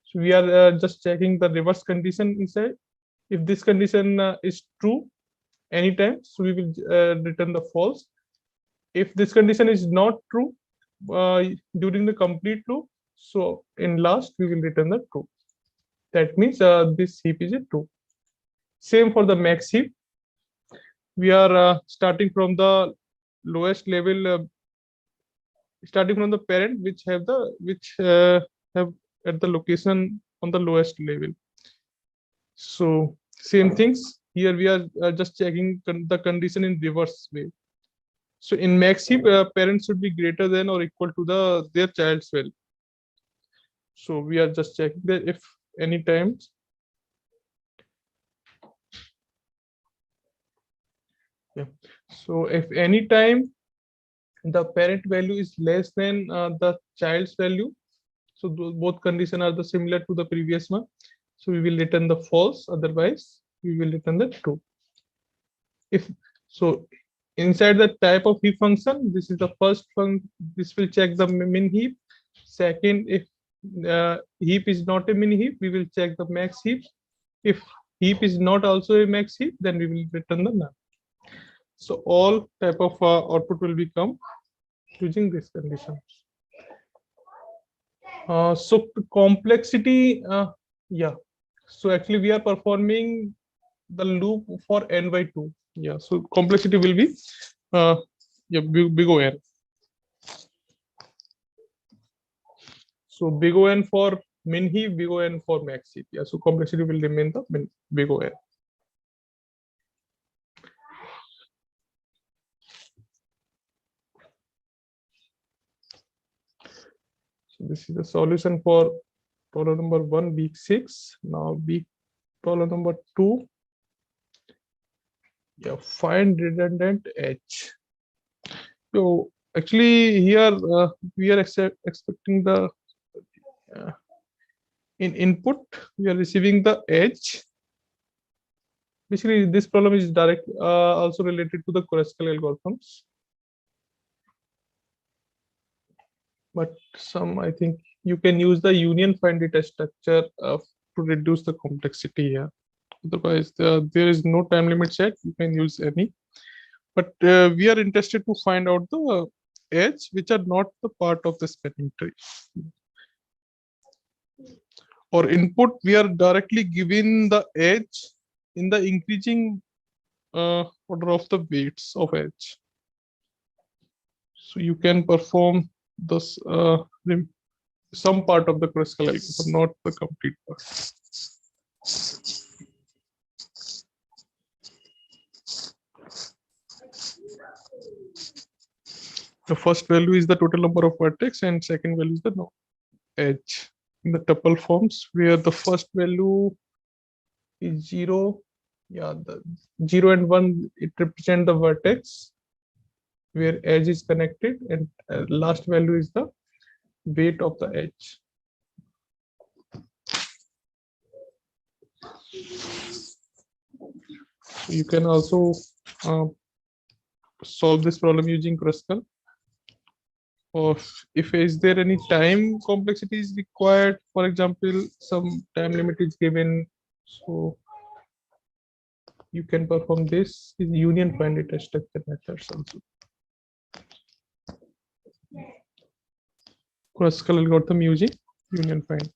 So we are just checking the reverse condition inside. If this condition is true anytime, so we will return the false. If this condition is not true during the complete loop, so in last we will return the true. That means this heap is a true. Same for the max heap. We are starting from the lowest level, starting from the parent which have at the location on the lowest level. So same things here, we are just checking the condition in reverse way. So in max heap, parents should be greater than or equal to their child's value. So we are just checking that if any times so if any time the parent value is less than the child's value, so both conditions are the similar to the previous one, so we will return the false, otherwise we will return the true. If so, inside the type of heap function, this is the first function, this will check the min heap. Second, if heap is not a min heap, we will check the max heap. If heap is not also a max heap, then we will return the none. So all type of output will become using this condition. So complexity, yeah. So actually we are performing the loop for n by 2. Yeah. So complexity will be yeah, big O n. So big O n for min heap, big O n for max heap. Yeah. So complexity will remain the big O n. So this is the solution for problem number 1, week 6. Now problem number 2. Yeah, find redundant edge. So actually here we are expecting the in input we are receiving the edge. Basically this problem is direct also related to the Kruskal algorithms, but some I think you can use the union find data structure to reduce the complexity here. Otherwise, there is no time limit set. You can use any, but we are interested to find out the edge which are not the part of the spanning tree. Or input, we are directly given the edge in the increasing order of the weights of edge. So you can perform this some part of the Kruskal algorithm, not the complete part. The first value is the total number of vertex, and second value is the edge in the tuple forms, where the first value is 0. Yeah, the 0 and 1, it represent the vertex where edge is connected, and last value is the weight of the edge. You can also solve this problem using Kruskal. Or if is there any time complexity is required, for example, some time limit is given, so you can perform this is union find data structure methods also. Kruskal algorithm using union find.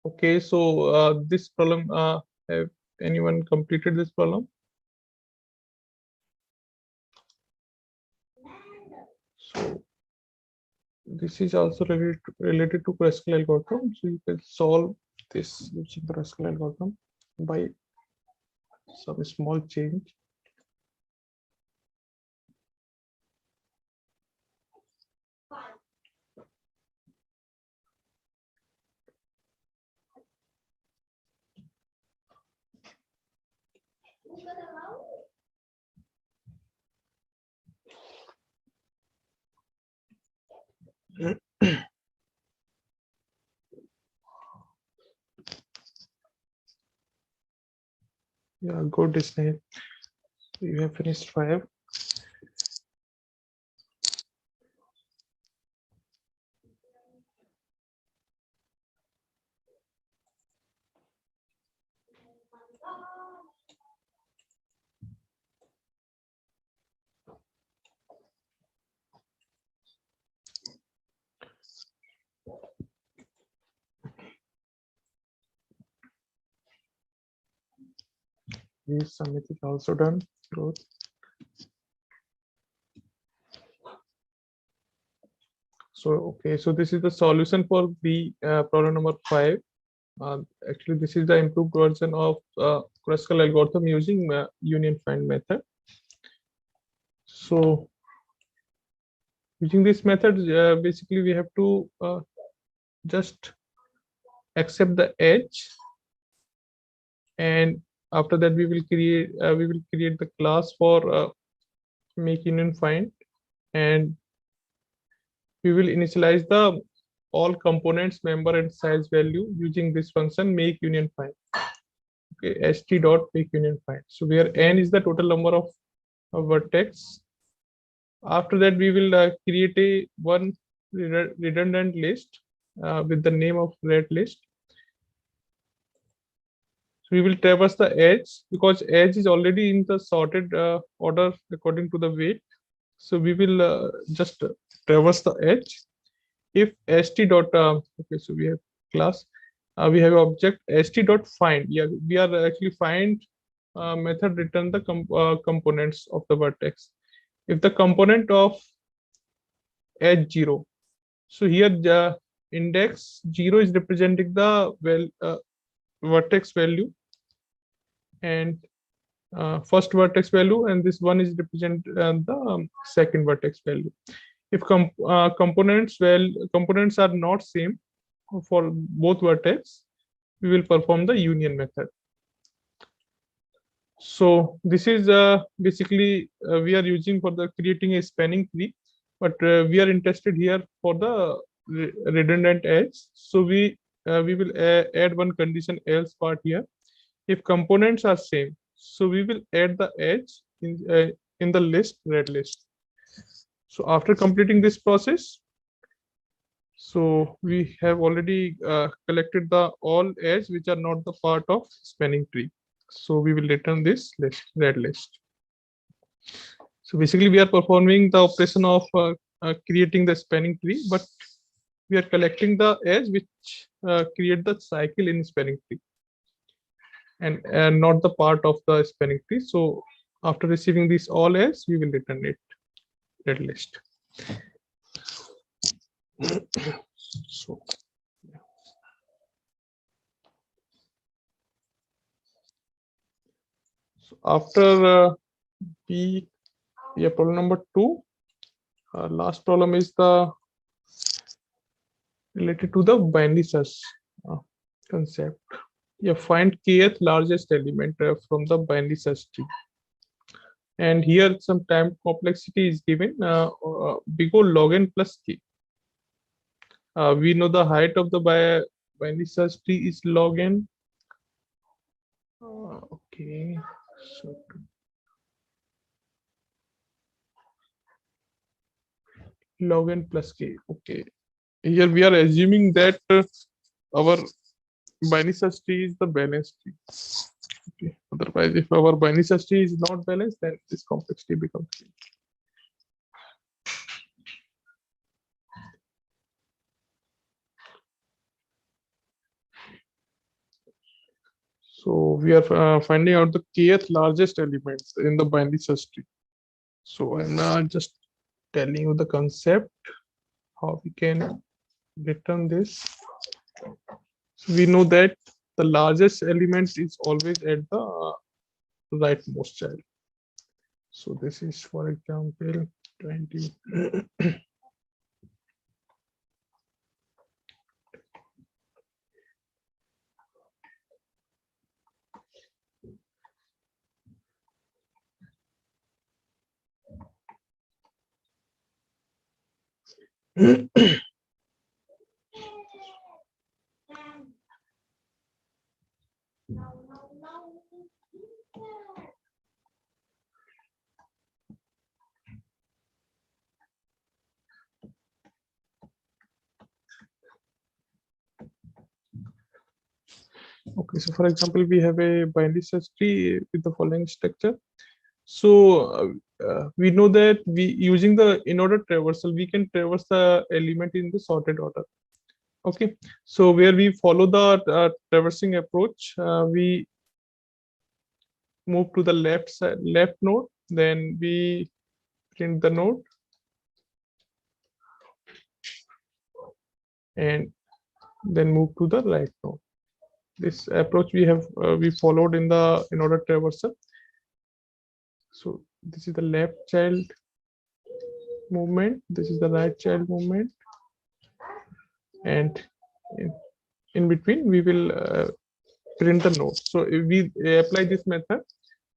Okay, so this problem, have anyone completed this problem? So this is also related to Kruskal algorithm. So you can solve this using the Kruskal algorithm by some small change. Yeah, good, Ismail. You have finished 5. Yes, Samit is also done. Good. So, okay, so this is the solution for the problem number 5. Actually, this is the improved version of Kruskal algorithm using union find method. So, using this method, basically we have to just accept the edge, and after that we will create the class for make union find, and we will initialize the all components member and size value using this function make union find. Okay, st dot make union find. So where n is the total number of vertex. After that, we will create a one redundant list with the name of red list. So we will traverse the edge because edge is already in the sorted order according to the weight. So we will just traverse the edge. If st dot okay, so we have class, we have object st dot find. Yeah, we are actually find method return the components of the vertex. If the component of edge 0, so here the index 0 is representing the vertex value, and first vertex value, and this one is represent the second vertex value. If components are not same for both vertex, we will perform the union method. So this is basically we are using for the creating a spanning tree, but we are interested here for the redundant edge. So we will add one condition else part here. If components are same, so we will add the edge in the list red list. So after completing this process, so we have already collected the all edge which are not the part of spanning tree. So we will return this list red list. So basically we are performing the operation of creating the spanning tree, but we are collecting the edge which create the cycle in spanning tree, and not the part of the spanning tree. So after receiving this all edge, we will return it red list. So after problem number 2, last problem is the related to the binary search concept. Yeah, find kth largest element from the binary search tree. And here some time complexity is given big O log n plus k. We know the height of the binary search tree is log n. Okay, so log n plus k. Okay, here we are assuming that our binary search tree is the balanced tree. Okay, otherwise if our binary search tree is not balanced, then this complexity becomes k. we are finding out the kth largest elements in the binary search tree. So I'm now just telling you the concept, how we can return this. So we know that the largest element is always at the rightmost child. So this is, for example, 20. Okay, so for example, we have a binary search tree with the following structure. So we know that we using the in-order traversal, we can traverse the element in the sorted order. Okay, so where we follow the traversing approach, we move to the left side, left node, then we print the node, and then move to the right node. This approach we have we followed in the in-order traversal. So this is the left child movement, this is the right child movement, and in between we will print the node. So if we apply this method,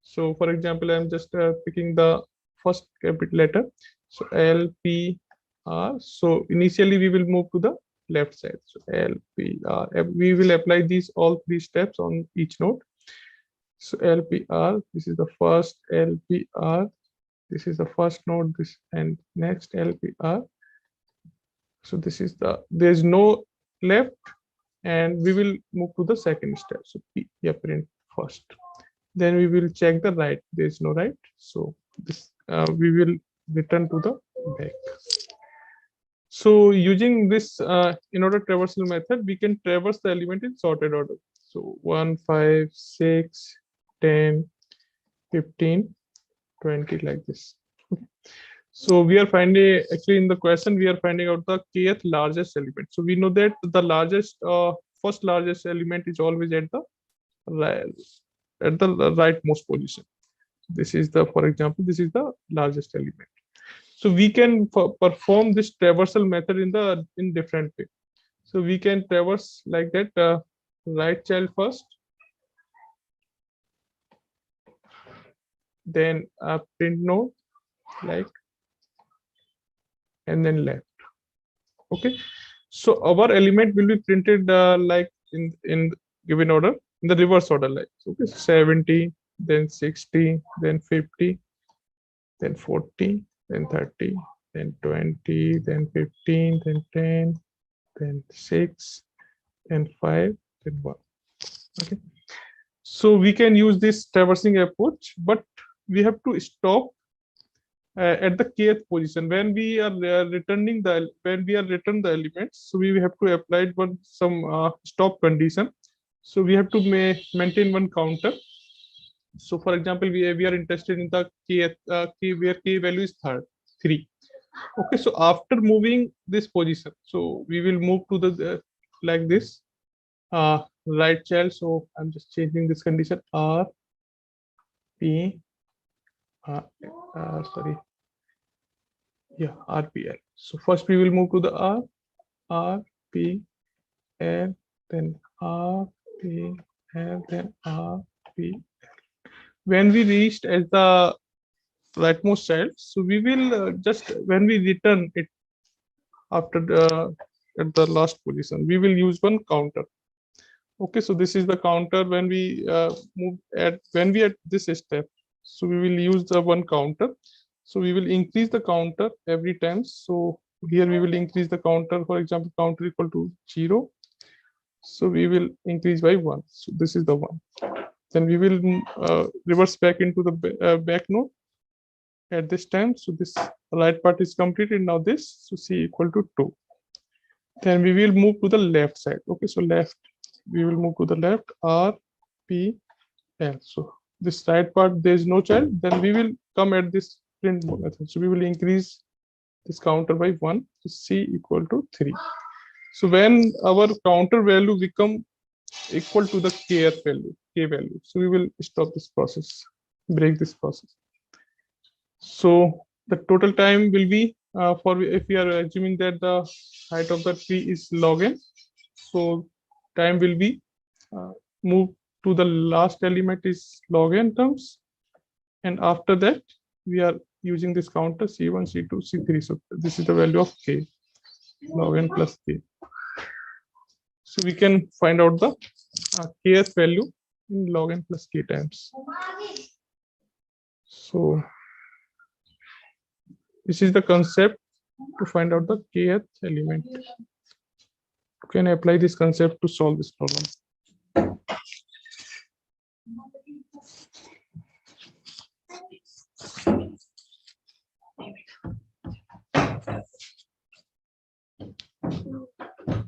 so for example, I'm just picking the first capital letter, so L, P, R. So initially we will move to the left side, so L, P, R. We will apply these all three steps on each node. So L, P, R, this is the first L, P, R, this is the first node, this, and next L, P, R. So this is the, there's no left, and we will move to the second step. So P, yeah, print first. Then we will check the right, there is no right. So this we will return to the back. So using this in-order traversal method, we can traverse the element in sorted order. So 1, 5, 6, 10, 15, 20, like this. So we are finding, actually in the question, we are finding out the kth largest element. So we know that the largest, first largest element is always at the rightmost position. This is the, for example, this is the largest element. So we can perform this traversal method in different way. So we can traverse like that, right child first, then print node, like, and then left. Okay, so our element will be printed like in given order, in the reverse order, like, okay, 70, then 60, then 50, then 40, then 30, then 20, then 15, then 10, then 6, then 5, then 1. Okay, so we can use this traversing approach, but we have to stop at the kth position when we are returning the elements. So we have to apply some stop condition. So we have to maintain one counter. So for example, we are interested in the kth where k value is 3. Okay, so after moving this position, so we will move to the like this right child. So I'm just changing this condition, R, P, sorry, yeah, RPL. So first we will move to the R, P, L, then R, P, L, then R, P. When we reached as the rightmost child, so we will just, when we return it after the at the last position, we will use one counter. Okay, so this is the counter when we move at this step. So we will use the one counter. So we will increase the counter every time. So here we will increase the counter, for example, counter equal to 0. So we will increase by 1. So this is the 1. Then we will reverse back into the back node at this time. So this right part is completed. Now this, so C equal to 2. Then we will move to the left side. Okay, so left, we will move to the left, R, P, else. So this right part, there is no child, then we will come at this print method. So we will increase this counter by 1 to c equal to 3. So when our counter value become equal to the kth value, k value, so we will stop this process, break this process. So the total time will be for, if we are assuming that the height of the tree is log n, so time will be move to the last element is log n terms, and after that we are using this counter c1, c2, c3. So this is the value of k, log n plus k. So we can find out the kth value in log n plus k times. So this is the concept to find out the kth element. You can apply this concept to solve this problem.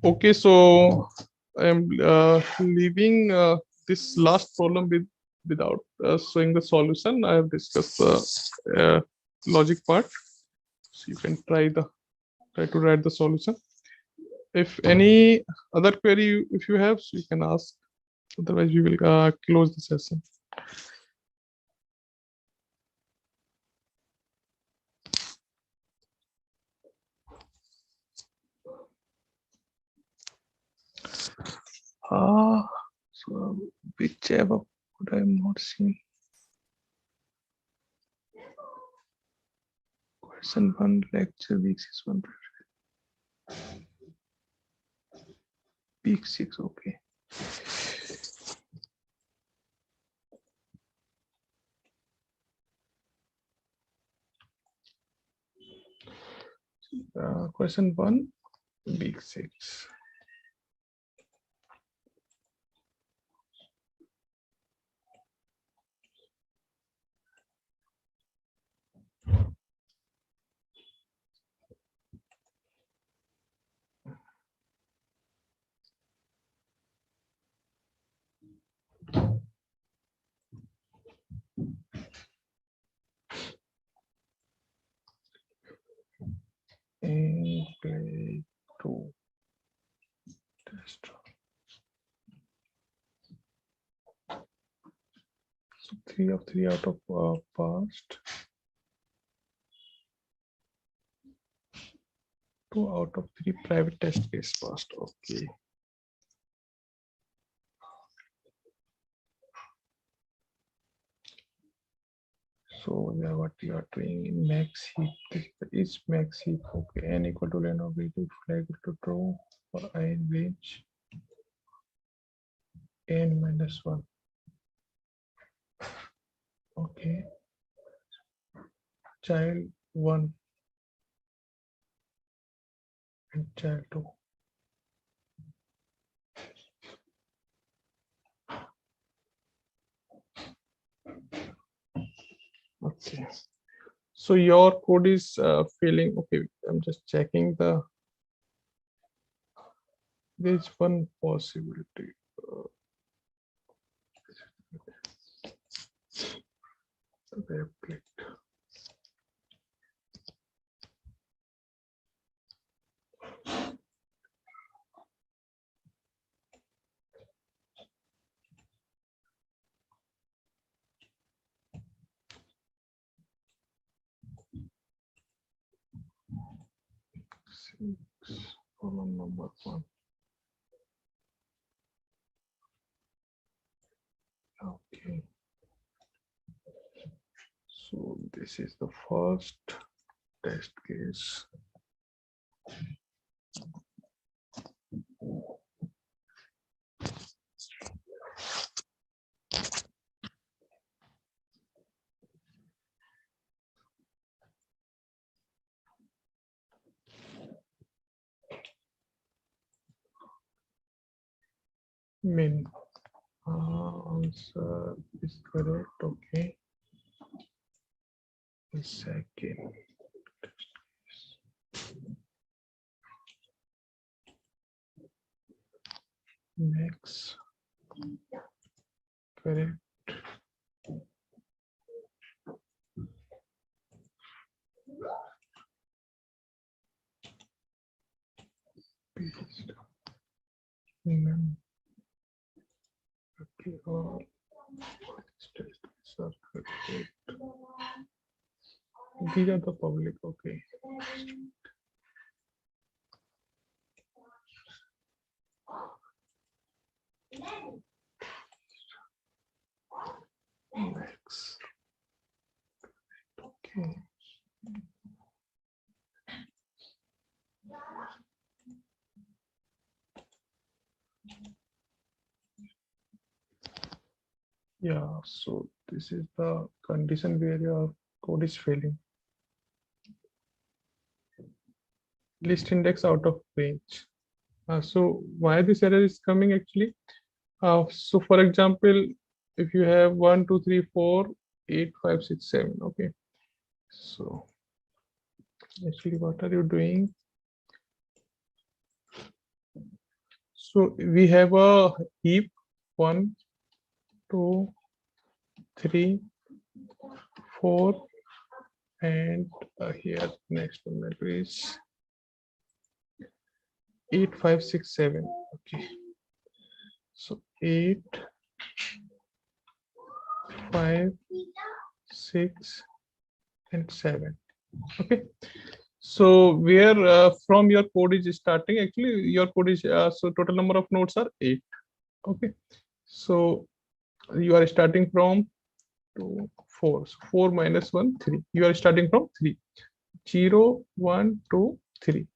Okay, so I am leaving this last problem without showing the solution. I have discussed the logic part, so you can try to write the solution. If any other query if you have, so you can ask. Otherwise, we will close the session. So whichever I am not seeing. Question 1, lecture week 6, week 6. Okay. Question 1, week 6. And play 2 test. So 3 of 3 out of past. 2 out of 3 private test case passed. Okay. So yeah, what you are doing in max heap, this is max heap. Okay, n equal to ln of v2 flag to true for I in range n minus 1. Okay, child 1 and child 2. Okay, so your code is failing. Okay, I'm just checking the, there's one possibility. Replicate. Column number 1. Okay. So this is the first test case. Min answer is correct. Okay. The second. Next. Correct. Okay, circuit. These are the public. Okay. Next. Okay. Yeah, so this is the condition where your code is failing. List index out of range. So why this error is coming actually? So for example, if you have 1, 2, 3, 4, 8, 5, 6, 7. Okay. So actually, what are you doing? So we have a heap 1, 2, 3, 4, and here next one is 8, 5, 6, 7. Okay. So 8, 5, 6, and 7. Okay. So where from your code is starting, actually your code is so total number of nodes are 8. Okay. So you are starting from 2, 4. So 4 minus 1, 3. You are starting from 3. 0, 1, 2, 3.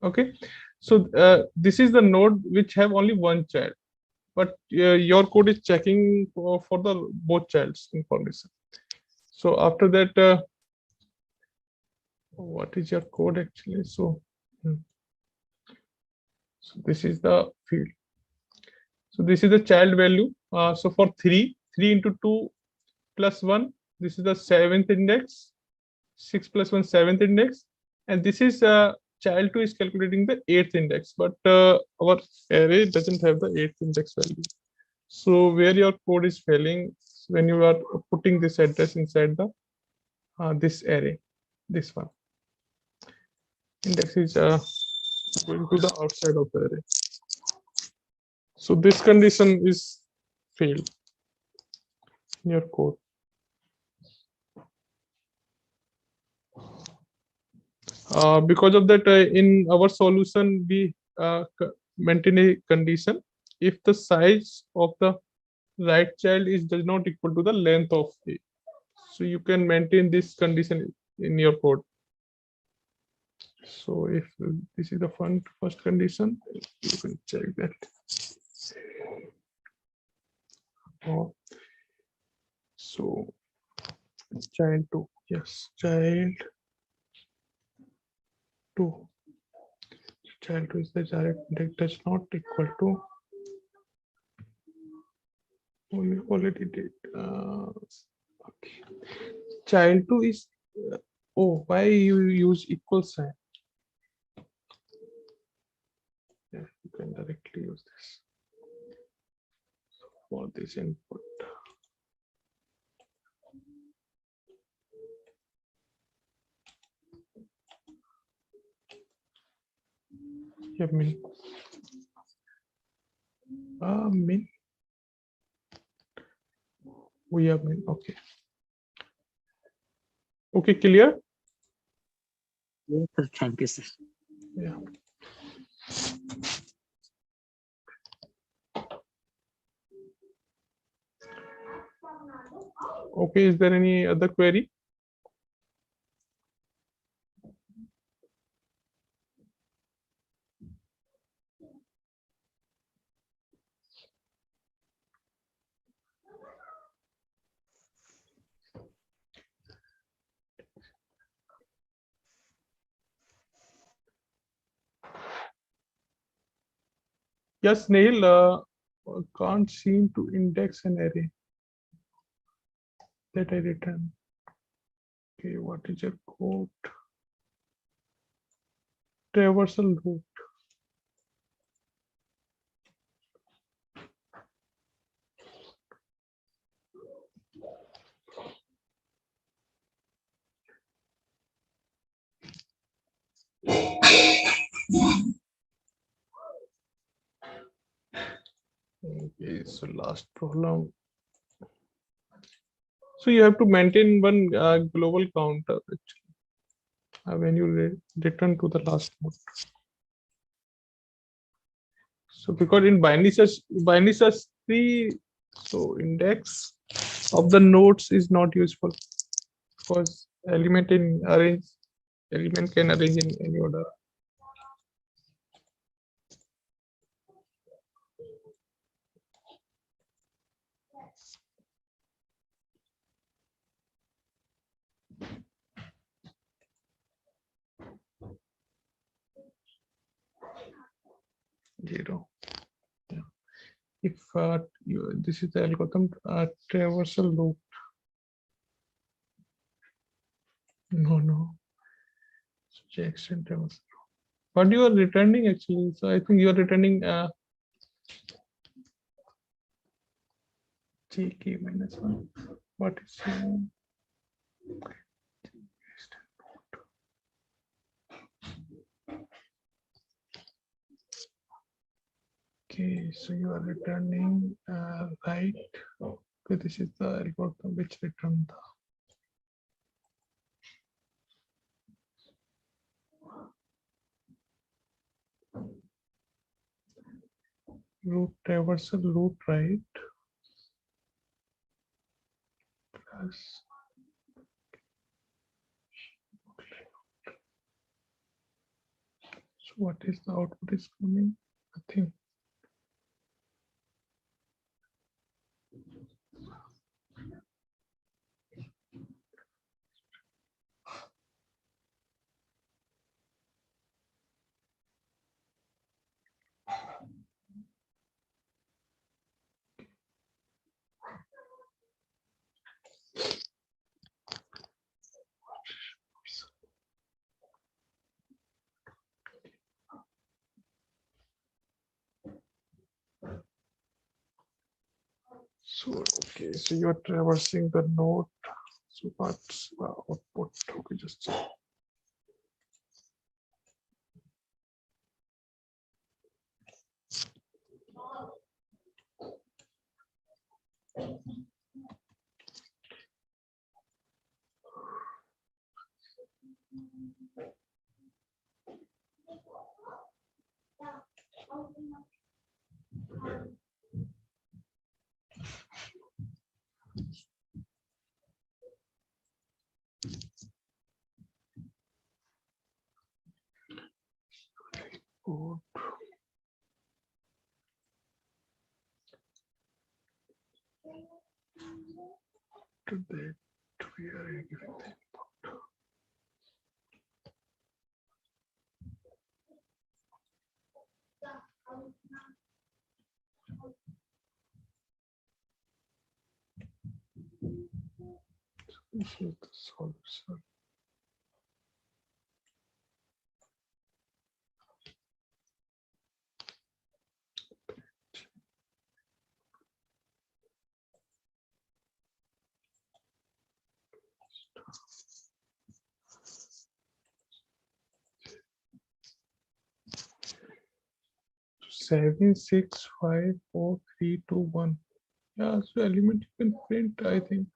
Okay. So this is the node which have only one child, but your code is checking for the both child's information. So after that, what is your code actually? So this is the field. So this is the child value. So for 3 into 2 plus 1, this is the 7th index. 6 plus 1, 7th index, and this is child 2 is calculating the 8th index, but our array doesn't have the 8th index value. So where your code is failing when you are putting this address inside the this array, this one index is going to the outside of the array. So this condition is failed in your code. Because of that, in our solution, we maintain a condition if the size of the right child is does not equal to the length of A. So you can maintain this condition in your code. So if this is the first condition, you can check that. So child 2, yes, child 2. Child 2 is the direct index does not equal to already did. Okay. Child 2 is oh, why you use equal sign? Yeah, you can directly use this for this input. Yeah, min. Min. We have min. Okay. Okay, clear? Yes, sir. Thank you, sir. Yeah. Okay, is there any other query? Yes, Neil, can't seem to index an array that I return. Okay, what is your code? Traversal route. Okay, so last problem. So you have to maintain one global counter actually, when you return to the last node. So because in binary search tree, so index of the nodes is not useful because element can arrange in any order. Zero. Yeah. If this is the algorithm traversal loop. No. So Jackson traversal. What you are returning actually? So I think you are returning JK -1. What is okay? So you are returning right. Okay, this is the algorithm which return the root traversal root right plus so what is the output is coming? Nothing. So okay, so you are traversing the node. So what's the output? Okay, just check. Output. To that we are giving the input. This is the solution. Seven, 6, 5, 4, 3, 2, 1. Yeah, so element you can print. I think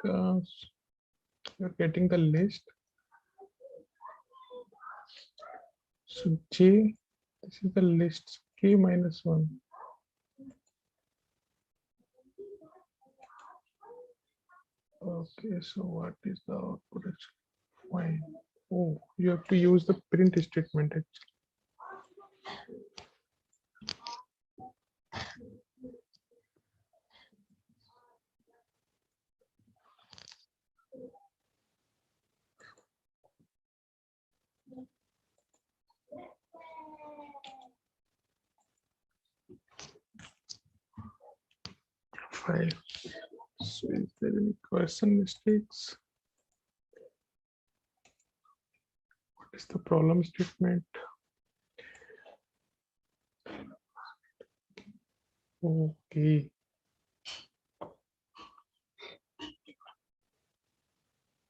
you're getting the list. So J, this is the list. K -1. Okay, so what is the output actually? Fine. Oh, you have to use the print statement actually. Five. So is there any question mistakes? What is the problem statement? Okay.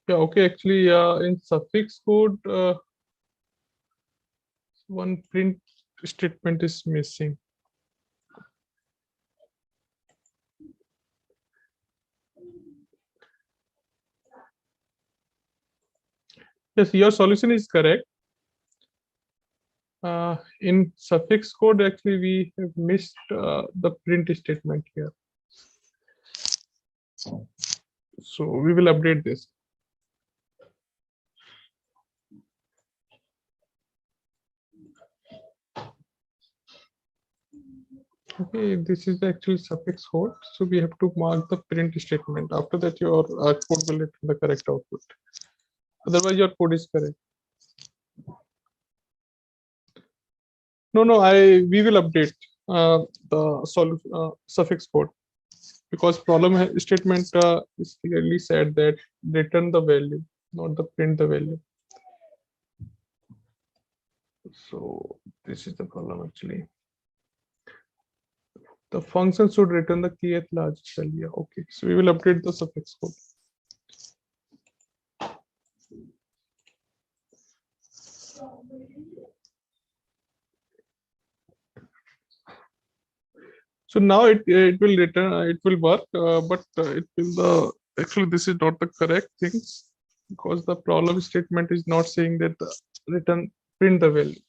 Yeah, okay, actually, in suffix code, one print statement is missing. Yes, your solution is correct. In suffix code, actually, we have missed the print statement here. So we will update this. Okay, this is the actual suffix code. So we have to mark the print statement. After that, your code will return the correct output. Otherwise, your code is correct. No, we will update the suffix code, because problem statement is clearly said that return the value, not the print the value. So this is the problem actually. The function should return the key at largest value. Okay, so we will update the suffix code. So now it will return, it will work, but it will actually this is not the correct thing, because the problem statement is not saying that the return print the value.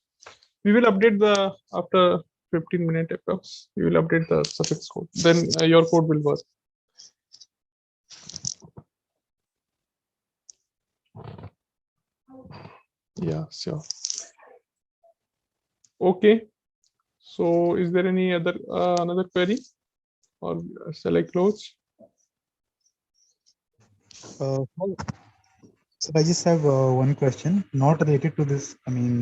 We will update the after 15 minutes approx. We will update the suffix code. Then your code will work. Yeah, sure. Okay. So is there any other another query, or shall I close? So I just have one question, not related to this. I mean,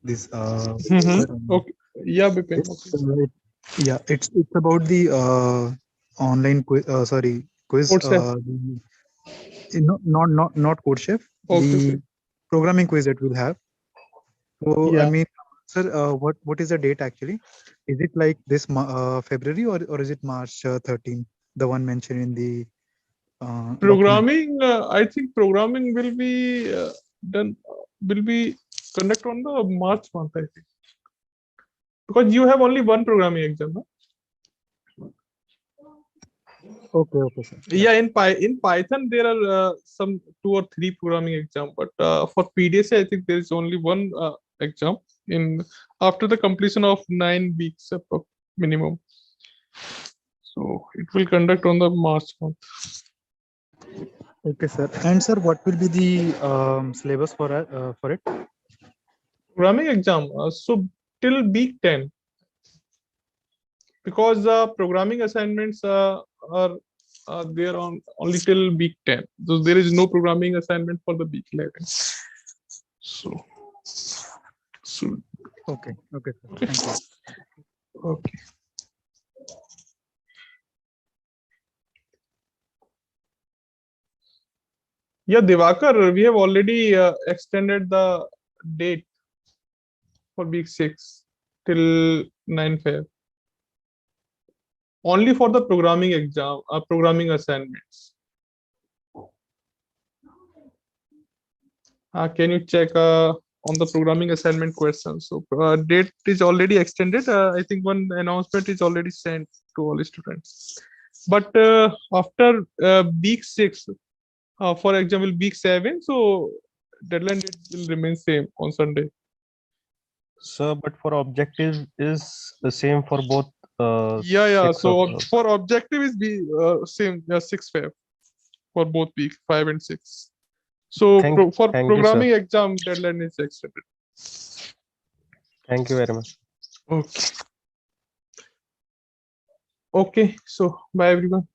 this. Okay. Yeah, Bipin. It's, Okay. yeah, it's about the online quiz. Sorry, quiz. Code chef. Not code chef. Okay, The okay. programming quiz that we'll have. So I Yeah. mean, sir, what is the date actually? Is it like this February, or is it March 13, the one mentioned in the document? Programming, I think programming will be done, will be conduct on the March month, I think, because you have only one programming exam. No? Okay, sir. Yeah, in Python there are some 2 or 3 programming exam, but for PDSA I think there is only one exam in after the completion of 9 weeks minimum. So it will conduct on the March month. Okay, sir. And sir, what will be the syllabus for it? Programming exam, so till week 10, because programming assignments are there on only till week 10. So there is no programming assignment for the week 11. So Okay, sir. Thank you. okay. Yeah, Divakar, we have already extended the date for week 6 till 9 Feb. Only for the programming exam, programming assignments. Can you check on the programming assignment questions? So date is already extended. I think one announcement is already sent to all students. But after week 6, for example, week 7, so deadline date will remain same on Sunday. Sir, but for objective is the same for both. Yeah. 6 So of, for objective is be same 6 Feb for both week 5 and 6. So Thank you, sir. programming exam deadline is extended. Thank you very much. Okay. Okay. So bye everyone.